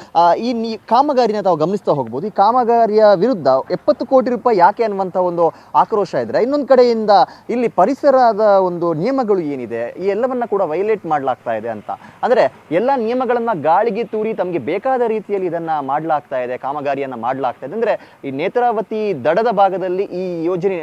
[SPEAKER 6] ಈ ಕಾಮಗಾರಿನ ತಾವು ಗಮನಿಸ್ತಾ ಹೋಗ್ಬೋದು. ಈ ಕಾಮಗಾರಿಯ ವಿರುದ್ಧ 70 ಕೋಟಿ ರೂಪಾಯಿ ಯಾಕೆ ಅನ್ನುವಂಥ ಒಂದು ಆಕ್ರೋಶ ಇದ್ರೆ, ಇನ್ನೊಂದು ಕಡೆಯಿಂದ ಇಲ್ಲಿ ಪರಿಸರದ ಒಂದು ನಿಯಮಗಳು ಏನಿದೆ ಈ ಎಲ್ಲವನ್ನ ಕೂಡ ವೈಲೇಟ್ ಮಾಡಲಾಗ್ತಾ ಇದೆ ಅಂತ. ಅಂದ್ರೆ ಎಲ್ಲ ನಿಯಮಗಳನ್ನ ಗಾಳಿಗೆ ತೂರಿ ತಮಗೆ ಬೇಕಾದ ರೀತಿಯಲ್ಲಿ ಇದನ್ನ ಮಾಡಲಾಗ್ತಾ ಇದೆ, ಕಾಮಗಾರಿಯನ್ನ ಮಾಡಲಾಗ್ತಾ ಇದೆ. ಅಂದ್ರೆ ಈ ನೇತ್ರಾವತಿ ದಡದ ಭಾಗದಲ್ಲಿ ಈ ಯೋಜನೆ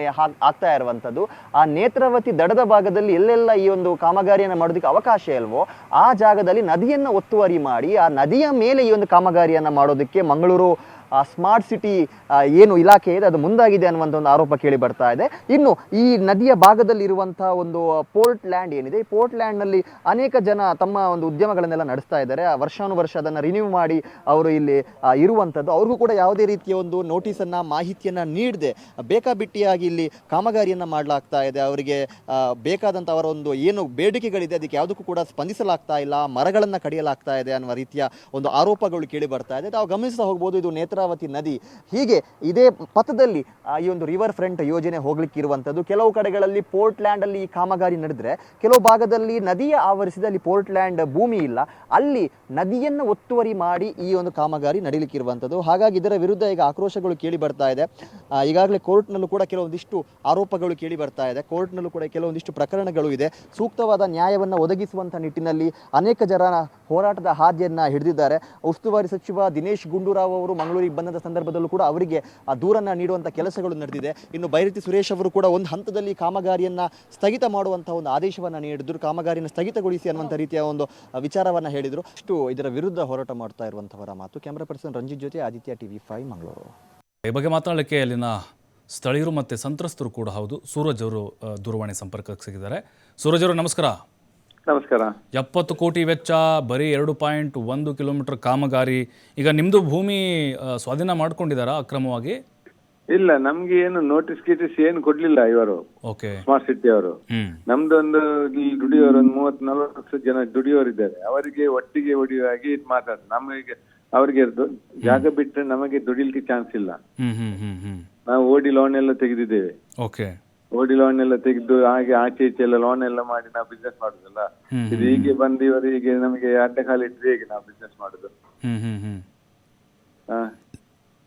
[SPEAKER 6] ಆಗ್ತಾ ಇರುವಂತದ್ದು, ಆ ನೇತ್ರಾವತಿ ದಡದ ಭಾಗದಲ್ಲಿ ಎಲ್ಲೆಲ್ಲ ಈ ಒಂದು ಕಾಮಗಾರಿಯನ್ನು ಮಾಡೋದಕ್ಕೆ ಅವಕಾಶ ಇಲ್ವೋ ಆ ಜಾಗದಲ್ಲಿ ನದಿಯನ್ನು ಒತ್ತುವರಿ ಮಾಡಿ ಆ ನದಿಯ ಮೇಲೆ ಈ ಒಂದು ಕಾಮಗಾರಿಯನ್ನು ಮಾಡೋದಕ್ಕೆ ಮಂಗಳೂರು ಸ್ಮಾರ್ಟ್ ಸಿಟಿ ಏನು ಇಲಾಖೆ ಇದೆ ಅದು ಮುಂದಾಗಿದೆ ಅನ್ನುವಂಥ ಒಂದು ಆರೋಪ ಕೇಳಿ ಬರ್ತಾ ಇದೆ. ಇನ್ನು ಈ ನದಿಯ ಭಾಗದಲ್ಲಿ ಇರುವಂತಹ ಒಂದು ಪೋರ್ಟ್ ಲ್ಯಾಂಡ್ ಏನಿದೆ, ಈ ಪೋರ್ಟ್ ಲ್ಯಾಂಡ್ನಲ್ಲಿ ಅನೇಕ ಜನ ತಮ್ಮ ಒಂದು ಉದ್ಯಮಗಳನ್ನೆಲ್ಲ ನಡೆಸ್ತಾ ಇದ್ದಾರೆ. ವರ್ಷಾನುವರ್ಷ ಅದನ್ನು ರಿನ್ಯೂ ಮಾಡಿ ಅವರು ಇಲ್ಲಿ ಇರುವಂಥದ್ದು. ಅವ್ರಿಗೂ ಕೂಡ ಯಾವುದೇ ರೀತಿಯ ಒಂದು ನೋಟಿಸನ್ನು, ಮಾಹಿತಿಯನ್ನು ನೀಡದೆ ಬೇಕಾಬಿಟ್ಟಿಯಾಗಿ ಇಲ್ಲಿ ಕಾಮಗಾರಿಯನ್ನು ಮಾಡಲಾಗ್ತಾ ಇದೆ. ಅವರಿಗೆ ಬೇಕಾದಂಥ ಅವರ ಒಂದು ಏನು ಬೇಡಿಕೆಗಳಿದೆ ಅದಕ್ಕೆ ಯಾವುದಕ್ಕೂ ಕೂಡ ಸ್ಪಂದಿಸಲಾಗ್ತಾ ಇಲ್ಲ, ಮರಗಳನ್ನು ಕಡಿಯಲಾಗ್ತಾ ಇದೆ ಅನ್ನುವ ರೀತಿಯ ಒಂದು ಆರೋಪಗಳು ಕೇಳಿ ಬರ್ತಾ ಇದೆ. ತಾವು ಗಮನಿಸ್ತಾ ಹೋಗ್ಬೋದು, ಇದು ನೇತ್ರಾವತಿ ನದಿ ಹೀಗೆ ಇದೇ ಪಥದಲ್ಲಿ ಈ ಒಂದು ರಿವರ್ ಫ್ರಂಟ್ ಯೋಜನೆ ಹೋಗ್ಲಿಕ್ಕೆ ಇರುವಂಥದ್ದು. ಕೆಲವು ಕಡೆಗಳಲ್ಲಿ ಪೋರ್ಟ್ ಲ್ಯಾಂಡ್ ಅಲ್ಲಿ ಈ ಕಾಮಗಾರಿ ನಡೆದ್ರೆ, ಕೆಲವು ಭಾಗದಲ್ಲಿ ನದಿಯ ಆವರಿಸಿದ ಅಲ್ಲಿ ಪೋರ್ಟ್ ಲ್ಯಾಂಡ್ ಭೂಮಿ ಇಲ್ಲ, ಅಲ್ಲಿ ನದಿಯನ್ನು ಒತ್ತುವರಿ ಮಾಡಿ ಈ ಒಂದು ಕಾಮಗಾರಿ ನಡೀಲಿಕ್ಕೆ ಇರುವಂಥದ್ದು. ಹಾಗಾಗಿ ಇದರ ವಿರುದ್ಧ ಈಗ ಆಕ್ರೋಶಗಳು ಕೇಳಿ ಬರ್ತಾ ಇದೆ. ಈಗಾಗಲೇ ಕೋರ್ಟ್ನಲ್ಲೂ ಕೂಡ ಕೆಲವೊಂದಿಷ್ಟು ಆರೋಪಗಳು ಕೇಳಿ ಬರ್ತಾ ಇದೆ, ಕೋರ್ಟ್ನಲ್ಲೂ ಕೂಡ ಕೆಲವೊಂದಿಷ್ಟು ಪ್ರಕರಣಗಳು ಇದೆ. ಸೂಕ್ತವಾದ ನ್ಯಾಯವನ್ನು ಒದಗಿಸುವಂಥ ನಿಟ್ಟಿನಲ್ಲಿ ಅನೇಕ ಜನ ಹೋರಾಟದ ಹಾದಿಯನ್ನು ಹಿಡಿದಿದ್ದಾರೆ. ಉಸ್ತುವಾರಿ ಸಚಿವ ದಿನೇಶ್ ಗುಂಡೂರಾವ್ ಅವರು ಮಂಗಳೂರಿಗೆ ಟೀಮಿಗೆ ಬಂದಂಥ ಸಂದರ್ಭದಲ್ಲೂ ಕೂಡ ಅವರಿಗೆ ಆ ದೂರನ್ನು ನೀಡುವಂಥ ಕೆಲಸಗಳು ನಡೆದಿದೆ. ಇನ್ನು ಬೈರತಿ ಸುರೇಶ್ ಅವರು ಕೂಡ ಒಂದು ಹಂತದಲ್ಲಿ ಕಾಮಗಾರಿಯನ್ನು ಸ್ಥಗಿತ ಮಾಡುವಂಥ ಒಂದು ಆದೇಶವನ್ನು ನೀಡಿದ್ರು, ಕಾಮಗಾರಿಯನ್ನು ಸ್ಥಗಿತಗೊಳಿಸಿ ಅನ್ನುವಂಥ ರೀತಿಯ ಒಂದು ವಿಚಾರವನ್ನು ಹೇಳಿದರು. ಇಷ್ಟು ಇದರ ವಿರುದ್ಧ ಹೋರಾಟ ಮಾಡ್ತಾ ಇರುವಂಥವರ ಮಾತು. ಕ್ಯಾಮ್ರಾ ಪರ್ಸನ್ ರಂಜಿತ್ ಜೊತೆ ಆದಿತ್ಯ TV5 ಮಂಗಳೂರು.
[SPEAKER 1] ಈ ಬಗ್ಗೆ ಮಾತನಾಡಲಿಕ್ಕೆ ಅಲ್ಲಿನ ಸ್ಥಳೀಯರು ಮತ್ತು ಸಂತ್ರಸ್ತರು ಕೂಡ ಹೌದು. ಸೂರಜ್ ಅವರು ದೂರವಾಣಿ ಸಂಪರ್ಕಕ್ಕೆ ಸಿಗಿದ್ದಾರೆ. ಸೂರಜ್ ಅವರು ನಮಸ್ಕಾರ.
[SPEAKER 7] ನಮಸ್ಕಾರ.
[SPEAKER 1] 70 ಕೋಟಿ ವೆಚ್ಚ, ಬರೀ 2.1 ಕಿಲೋಮೀಟರ್ ಕಾಮಗಾರಿ. ಈಗ ನಿಮ್ಮದು ಭೂಮಿ ಸ್ವಾಧೀನ ಮಾಡ್ಕೊಂಡಿದ್ದಾರಾ ಅಕ್ರಮವಾಗಿ?
[SPEAKER 7] ಇಲ್ಲ, ನಮ್ಗೆ ಏನು ನೋಟಿಸ್ ಗೀಟಿಸ್ ಏನು ಕೊಡ್ಲಿಲ್ಲ ಇವರು,
[SPEAKER 1] ಓಕೆ,
[SPEAKER 7] ಸ್ಮಾರ್ಟ್ ಸಿಟಿ ಅವರು. ನಮ್ದೊಂದು ಇಲ್ಲಿ ದುಡಿಯೋರು ಒಂದು 30-40 ಲಕ್ಷ ಜನ ದುಡಿಯೋರು ಇದ್ದಾರೆ. ಅವರಿಗೆ ಒಟ್ಟಿಗೆ ಹೊಡೆಯುವಾಗಿ ಮಾತಾಡ, ನಮಗೆ ಅವ್ರಿಗೆ ಜಾಗ ಬಿಟ್ಟರೆ ನಮಗೆ ದುಡಿಲಿಕ್ಕೆ ಚಾನ್ಸ್ ಇಲ್ಲ. ನಾವು ಓಡಿ ಲೋನ್ ಎಲ್ಲ ತೆಗೆದಿದ್ದೇವೆ.
[SPEAKER 1] ಓಕೆ,
[SPEAKER 7] ಓಡಿ ಲೋನ್ ಎಲ್ಲ ತೆಗೆದು ಹಾಗೆ ಆಚೆ ಈಚೆ ಎಲ್ಲ ಲೋನ್ ಎಲ್ಲ ಮಾಡಿ ನಾವು ಬಿಸ್ನೆಸ್ ಮಾಡುದಲ್ಲ. ಇದು ಹೀಗೆ ಬಂದು ಇವರು ಹೀಗೆ ನಮಗೆ ಅಡ್ಡ ಕಾಲ ಇಟ್ಟರೆ ಹೇಗೆ ನಾವು ಬಿಸ್ನೆಸ್ ಮಾಡುದು?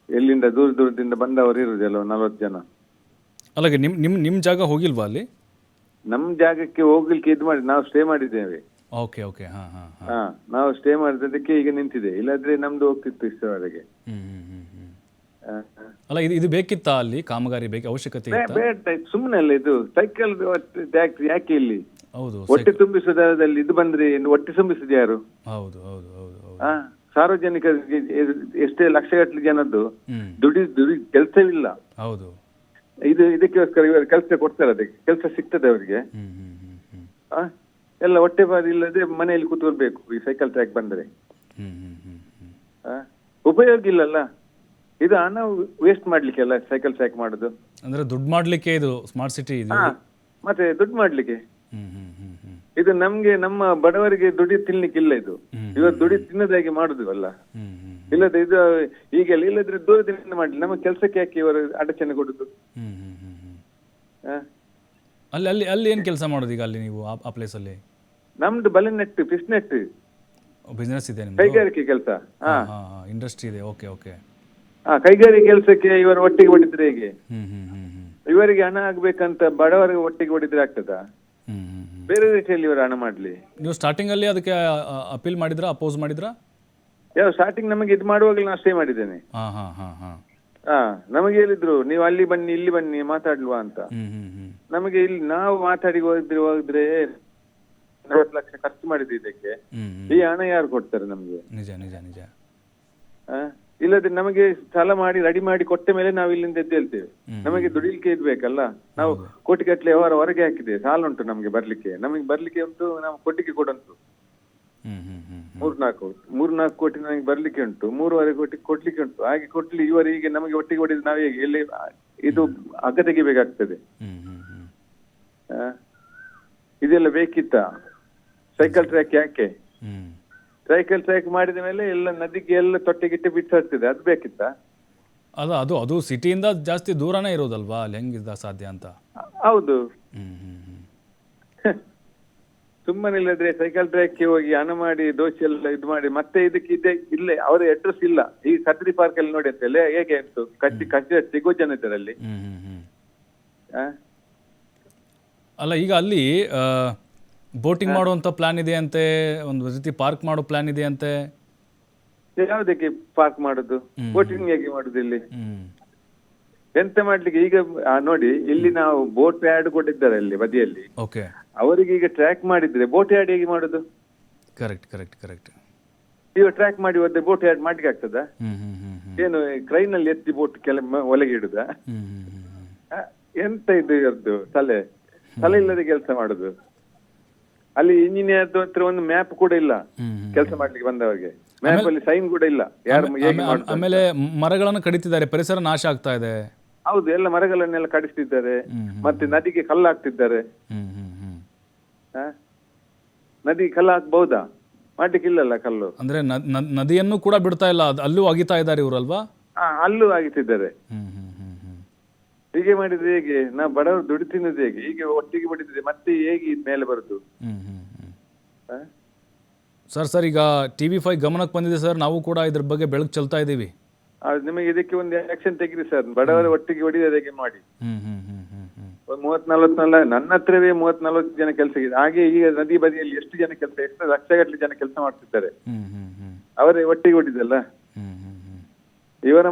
[SPEAKER 7] ಎಲ್ಲಿಂದ ದೂರದಿಂದ ಬಂದವರು ಇರುದಲ್ಲ 40 ಜನ.
[SPEAKER 1] ಅಲ್ಲಗೆ ನಿಮ್ ಜಾಗ ಹೋಗಿಲ್ವಾ ಅಲ್ಲಿ?
[SPEAKER 7] ನಮ್ ಜಾಗಕ್ಕೆ ಹೋಗ್ಲಿಕ್ಕೆ ಇದು ಮಾಡಿ ನಾವು ಸ್ಟೇ ಮಾಡಿದ್ದೇವೆ.
[SPEAKER 1] ಓಕೆ ಓಕೆ,
[SPEAKER 7] ನಾವು ಸ್ಟೇ ಮಾಡಿದ್ದಕ್ಕೆ ಈಗ ನಿಂತಿದೆ, ಇಲ್ಲಾದ್ರೆ ನಮ್ದು ಹೋಗ್ತಿತ್ತು ಇಷ್ಟವರೆಗೆ.
[SPEAKER 1] ಅಲ್ಲ, ಇದು ಬೇಕಿತ್ತಾ ಅಲ್ಲಿ ಕಾಮಗಾರಿ? ಅವಶ್ಯಕತೆ
[SPEAKER 7] ಬೇಡ, ಸುಮ್ಮನೆ ಅಲ್ಲ ಇದು ಸೈಕಲ್ ಯಾಕೆ ಇಲ್ಲಿ?
[SPEAKER 1] ಹೌದು,
[SPEAKER 7] ಹೊಟ್ಟೆ ತುಂಬಿಸುವುದರಲ್ಲಿ ಇದು ಬಂದ್ರೆ ಹೊಟ್ಟೆ ತುಂಬಿಸುದು ಯಾರು?
[SPEAKER 1] ಹೌದು ಹೌದು ಹೌದು.
[SPEAKER 7] ಸಾರ್ವಜನಿಕ ಎಷ್ಟೇ ಲಕ್ಷಗಟ್ಟಲೆ ಜನದ್ದು ದುಡಿ ಕೆಲಸವಿಲ್ಲ.
[SPEAKER 1] ಹೌದು,
[SPEAKER 7] ಇದಕ್ಕೋಸ್ಕರ ಇವರು ಕೆಲಸ ಕೊಡ್ತಾರೆ, ಅದಕ್ಕೆ ಕೆಲಸ ಸಿಗ್ತದೆ ಅವರಿಗೆ. ಎಲ್ಲ ಹೊಟ್ಟೆ ಬಾರಿ ಇಲ್ಲದೆ ಮನೆಯಲ್ಲಿ ಕೂತ್ಕೊಳ್ಬೇಕು ಈ ಸೈಕಲ್ ಟ್ರ್ಯಾಕ್ ಬಂದ್ರೆ. ಉಪಯೋಗ ಇಲ್ಲಲ್ಲ, ಇದು ಹಣ ವೇಸ್ಟ್ ಮಾಡ್ಲಿಕ್ಕೆಲ್ಲ ಸೈಕಲ್ ಟ್ರ್ಯಾಕ್ ಮಾಡುದು.
[SPEAKER 1] ಅಂದ್ರೆ ದುಡ್ಡು ಮಾಡ್ಲಿಕ್ಕೆ ಇದು ಸ್ಮಾರ್ಟ್ ಸಿಟಿ ಇದು.
[SPEAKER 7] ಮತ್ತೆ ದುಡ್ಡು ಮಾಡ್ಲಿಕ್ಕೆ ಇದು ನಮ್ಗೆ ನಮ್ಮ ಬಡವರಿಗೆ ದುಡಿ ತಿನ್ಲಿಕ್ಕಿಲ್ಲ. ಇದು ಇವತ್ತು ದುಡಿ ತಿನ್ನದಾಗಿ ಮಾಡುದು ಅಲ್ಲ. ಇಲ್ಲದೆ ಇದು ಈಗೆಲ್ಲ ಇಲ್ಲದ್ರೆ ದೂರದಿಂದ ಮಾಡ್ಲಿ, ನಮ್ಮ ಕೆಲಸಕ್ಕೆ ಯಾಕೆ ಇವರು ಅಡಚಣೆ ಕೊಡುದು?
[SPEAKER 1] ಅಲ್ಲಿ ಅಲ್ಲಿ ಅಲ್ಲಿ ಏನ್ ಕೆಲಸ ಮಾಡೋದು ಈಗ ಅಲ್ಲಿ ನೀವು ಆ ಪ್ಲೇಸ್ ಅಲ್ಲಿ?
[SPEAKER 7] ನಮ್ದು ಬಲೆ ನೆಟ್, ಫಿಶ್ ನೆಟ್
[SPEAKER 1] ಬಿಸ್ನೆಸ್ ಇದೆ,
[SPEAKER 7] ಕೈಗಾರಿಕೆ ಕೆಲಸ,
[SPEAKER 1] ಇಂಡಸ್ಟ್ರಿ ಇದೆ. ಓಕೆ ಓಕೆ,
[SPEAKER 7] ಕೈಗಾರಿಕೆ ಕೆಲಸಕ್ಕೆ ಇವರು ಒಟ್ಟಿಗೆ ಹೊಡಿದ್ರೆ ಹೇಗೆ? ಇವರಿಗೆ ಹಣ ಆಗ್ಬೇಕಂತ ಬಡವರಿಗೆ ಒಟ್ಟಿಗೆ ಹೊಡಿದ್ರೆ ಆಗ್ತದಾ? ಬೇರೆ ರೀತಿಯಲ್ಲಿ ಇವರು ಹಣ ಮಾಡ್ಲಿ.
[SPEAKER 1] ನೀವು ಸ್ಟಾರ್ಟಿಂಗ್ ಅಲ್ಲಿ ಅದಕ್ಕೆ ಅಪೀಲ್ ಮಾಡಿದ್ರಾ, ಅಪೋಸ್ ಮಾಡಿದ್ರಾ?
[SPEAKER 7] ಯಾವ ಸ್ಟಾರ್ಟಿಂಗ್ ನಮಗೆ ಇದು ಮಾಡುವಾಗಲೇ ನಾನು ಸ್ಟೇ ಮಾಡಿದ್ದೇನೆ. ನಮಗೆ ಹೇಳಿದ್ರು ನೀವು ಅಲ್ಲಿ ಬನ್ನಿ ಇಲ್ಲಿ ಬನ್ನಿ ಮಾತಾಡ್ಲ್ವಾ ಅಂತ. ನಮಗೆ ಇಲ್ಲಿ ನಾವು ಮಾತಾಡಿ ಹೋದ್ರೆ 40 ಲಕ್ಷ ಖರ್ಚು ಮಾಡಿದ್ವಿ ಇದಕ್ಕೆ, ಈ ಹಣ ಯಾರು ಕೊಡ್ತಾರೆ ನಮ್ಗೆ?
[SPEAKER 1] ನಿಜ ನಿಜ ನಿಜ.
[SPEAKER 7] ಇಲ್ಲದ್ರೆ ನಮಗೆ ಸಾಲ ಮಾಡಿ ರೆಡಿ ಮಾಡಿ ಕೊಟ್ಟ ಮೇಲೆ ನಾವು ಇಲ್ಲಿಂದ ಎದ್ದೇಳ್ತೇವೆ. ನಮಗೆ ದುಡಿಲಿಕ್ಕೆ ಇದ್ಬೇಕಲ್ಲ. ನಾವು ಕೋಟಿ ಗಟ್ಟಲೆ ಹೊರಗೆ ಹಾಕಿದೆ, ಸಾಲ ಉಂಟು ನಮ್ಗೆ ಬರ್ಲಿಕ್ಕೆ. ನಮಗೆ ಬರ್ಲಿಕ್ಕೆ ಉಂಟು, ನಾವು ಕೊಟ್ಟಿಗೆ ಕೂಡ ಉಂಟು. 3-4 ಕೋಟಿ ನಮಗೆ ಬರ್ಲಿಕ್ಕೆ ಉಂಟು, 3.5 ಕೋಟಿ ಕೊಡ್ಲಿಕ್ಕೆ ಉಂಟು. ಹಾಗೆ ಕೊಟ್ಲಿ ಇವರಿಗೆ ನಮಗೆ ಒಟ್ಟಿಗೆ ಹೊಡಿದ್ರೆ ನಾವು ಹೇಗೆ ಎಲ್ಲಿ ಇದು ಅಗ್ಗ ತೆಗಿಬೇಕಾಗ್ತದೆ. ಇದೆಲ್ಲ ಬೇಕಿತ್ತ? ಸೈಕಲ್ ಟ್ರ್ಯಾಕ್ ಯಾಕೆ? ಸೈಕಲ್ ಟ್ರ್ಯಾಕ್ ಮಾಡಿದ ಮೇಲೆ ಎಲ್ಲ ನದಿಗೆ ಎಲ್ಲ ತೊಟ್ಟೆಗಿಟ್ಟು ಬಿಟ್ಟಾಡ್ತಿದೆ, ಅದು ಬೇಕಿತ್ತ?
[SPEAKER 1] ಅದು ಸಿಟಿಯಿಂದ ಜಾಸ್ತಿ ದೂರನೇ ಇರೋದಲ್ವಾ, ಅಲ್ಲಿ ಹೆಂಗಿದ್ದ ಸಾಧ್ಯ ಅಂತ?
[SPEAKER 7] ಹೌದು. ಸುಮ್ಮನೆ ಇಲ್ಲದ್ರೆ ಸೈಕಲ್ ಟ್ರ್ಯಾಕ್ಗೆ ಹೋಗಿ ಹಣ ಮಾಡಿ ದೋಷಿ ಎಲ್ಲ ಇದು ಮಾಡಿ ಮತ್ತೆ ಇದಕ್ಕೆ ಇಲ್ಲೇ ಅವರ ಅಡ್ರೆಸ್ ಇಲ್ಲ. ಈ ಕದ್ರಿ ಪಾರ್ಕ್ ಅಲ್ಲಿ ನೋಡಿ ಅಂತ ಹೇಗೆ ಉಂಟು, ಕಚ್ಚಿ ಸಿಗೋ ಜನ ಇದ್ದಾರೆ ಅಲ್ಲಿ.
[SPEAKER 1] ಅಲ್ಲ, ಈಗ ಅಲ್ಲಿ ಬೋಟಿಂಗ್ ಮಾಡುವಂತ ಪ್ಲಾನ್ ಇದೆ ಅಂತೆ, ಒಂದು ರೀತಿ ಪಾರ್ಕ್ ಮಾಡೋ ಪ್ಲಾನ್ ಇದೆ ಅಂತೆ.
[SPEAKER 7] ಯಾವುದಕ್ಕೆ ಪಾರ್ಕ್ ಮಾಡುದು? ಬೋಟಿಂಗ್ ಹೇಗೆ ಮಾಡುದು ಇಲ್ಲಿ? ಎಂತ ಮಾಡ್ಲಿಕ್ಕೆ ಈಗ ನೋಡಿ, ಇಲ್ಲಿ ನಾವು ಬೋಟ್ ಯಾರ್ಡ್ ಕೊಟ್ಟಿದ್ದಾರೆ ಅಲ್ಲಿ ಬದಿಯಲ್ಲಿ.
[SPEAKER 1] ಓಕೆ,
[SPEAKER 7] ಅವರಿಗೆ ಈಗ ಟ್ರ್ಯಾಕ್ ಮಾಡಿದ್ರೆ ಬೋಟ್ ಯಾರ್ಡ್ ಹೇಗೆ ಮಾಡುದು?
[SPEAKER 1] Correct correct correct.
[SPEAKER 7] ಈಗ ಟ್ರ್ಯಾಕ್ ಮಾಡಿ ಹೋದ್ರೆ ಬೋಟ್ ಯಾರ್ಡ್ ಮಾಡ್ಲಿಕ್ಕೆ ಆಗ್ತದ? ಏನು ಕ್ರೈನ್ ಅಲ್ಲಿ ಎತ್ತಿ ಬೋಟ್ ಒಳಗೆ ಇಡುದ? ಎಂತ ಇದು ಇವತ್ತು ತಲೆ ಇಲ್ಲದೆ ಕೆಲಸ ಮಾಡುದು. ಅಲ್ಲಿ ಇಂಜಿನಿಯರ್ ಹತ್ರ ಒಂದು ಮ್ಯಾಪ್ ಕೂಡ ಇಲ್ಲ ಕೆಲಸ ಮಾಡ್ಲಿಕ್ಕೆ ಬಂದವರಿಗೆ. ಮ್ಯಾಪ್ ಅಲ್ಲಿ ಸೈನ್ ಕೂಡ ಇಲ್ಲ.
[SPEAKER 1] ಆಮೇಲೆ ಮರಗಳನ್ನು ಕಡಿತಿದ್ದಾರೆ, ಪರಿಸರ ನಾಶ ಆಗ್ತಾ ಇದೆ.
[SPEAKER 7] ಹೌದು, ಎಲ್ಲ ಮರಗಳನ್ನೆಲ್ಲ ಕಡಿಸ್ತಿದ್ದಾರೆ. ಮತ್ತೆ ನದಿಗೆ ಕಲ್ಲು ಹಾಕ್ತಿದ್ದಾರೆ. ನದಿ ಕಲ್ಲು ಹಾಕ್ಬಹುದಾ? ಮಾಡ್ಲಿಕ್ಕಿಲ್ಲಲ್ಲ ಕಲ್ಲು.
[SPEAKER 1] ಅಂದ್ರೆ ನದಿಯನ್ನು ಕೂಡ ಬಿಡ್ತಾ ಇಲ್ಲ, ಅಲ್ಲೂ ಅಗಿತಾ ಇದ್ದಾರೆ ಇವರು ಅಲ್ವಾ?
[SPEAKER 7] ಅಲ್ಲೂ ಆಗಿತ್ತಿದ್ದಾರೆ. ಹೀಗೆ ಮಾಡಿದ್ರೆ ಹೇಗೆ? ನಾವು ಬಡವರು ದುಡಿ ತಿನ್ನೋದು ಹೇಗೆ? ಹೀಗೆ ಒಟ್ಟಿಗೆ ಬಿಡಿದ್ರೆ ಮತ್ತೆ ಹೇಗೆ ಮೇಲೆ ಬರುದು?
[SPEAKER 1] ಸರ್ ಈಗ TV5 ಗಮನಕ್ಕೆ ಬಂದಿದೆ ಸರ್, ನಾವು ಕೂಡ ಇದ್ರ ಬಗ್ಗೆ ಬೆಳಕು ಚೆಲ್ತಾ ಇದ್ದೀವಿ.
[SPEAKER 7] ನಿಮಗೆ ಇದಕ್ಕೆ ಒಂದು ಆಕ್ಷನ್ ತೆಗಿರಿ ಸರ್. ಬಡವರ ಒಟ್ಟಿಗೆ ಹೊಡಿಯೋದಾಗೆ ಮಾಡಿ. 30-40 ನನ್ನ ಹತ್ರವೇ 30-40 ಜನ ಕೆಲಸ ಇದೆ. ಹಾಗೆ ಈಗ ನದಿ ಬದಿಯಲ್ಲಿ ಎಷ್ಟು ಜನ ಕೆಲಸ, ಎಷ್ಟು ಲಕ್ಷಗಟ್ಟಲೆ ಜನ ಕೆಲಸ ಮಾಡ್ತಿದ್ದಾರೆ. ಅವರೇ ಒಟ್ಟಿಗೆ ಹೊಡಿದಲ್ಲ. ಇವರ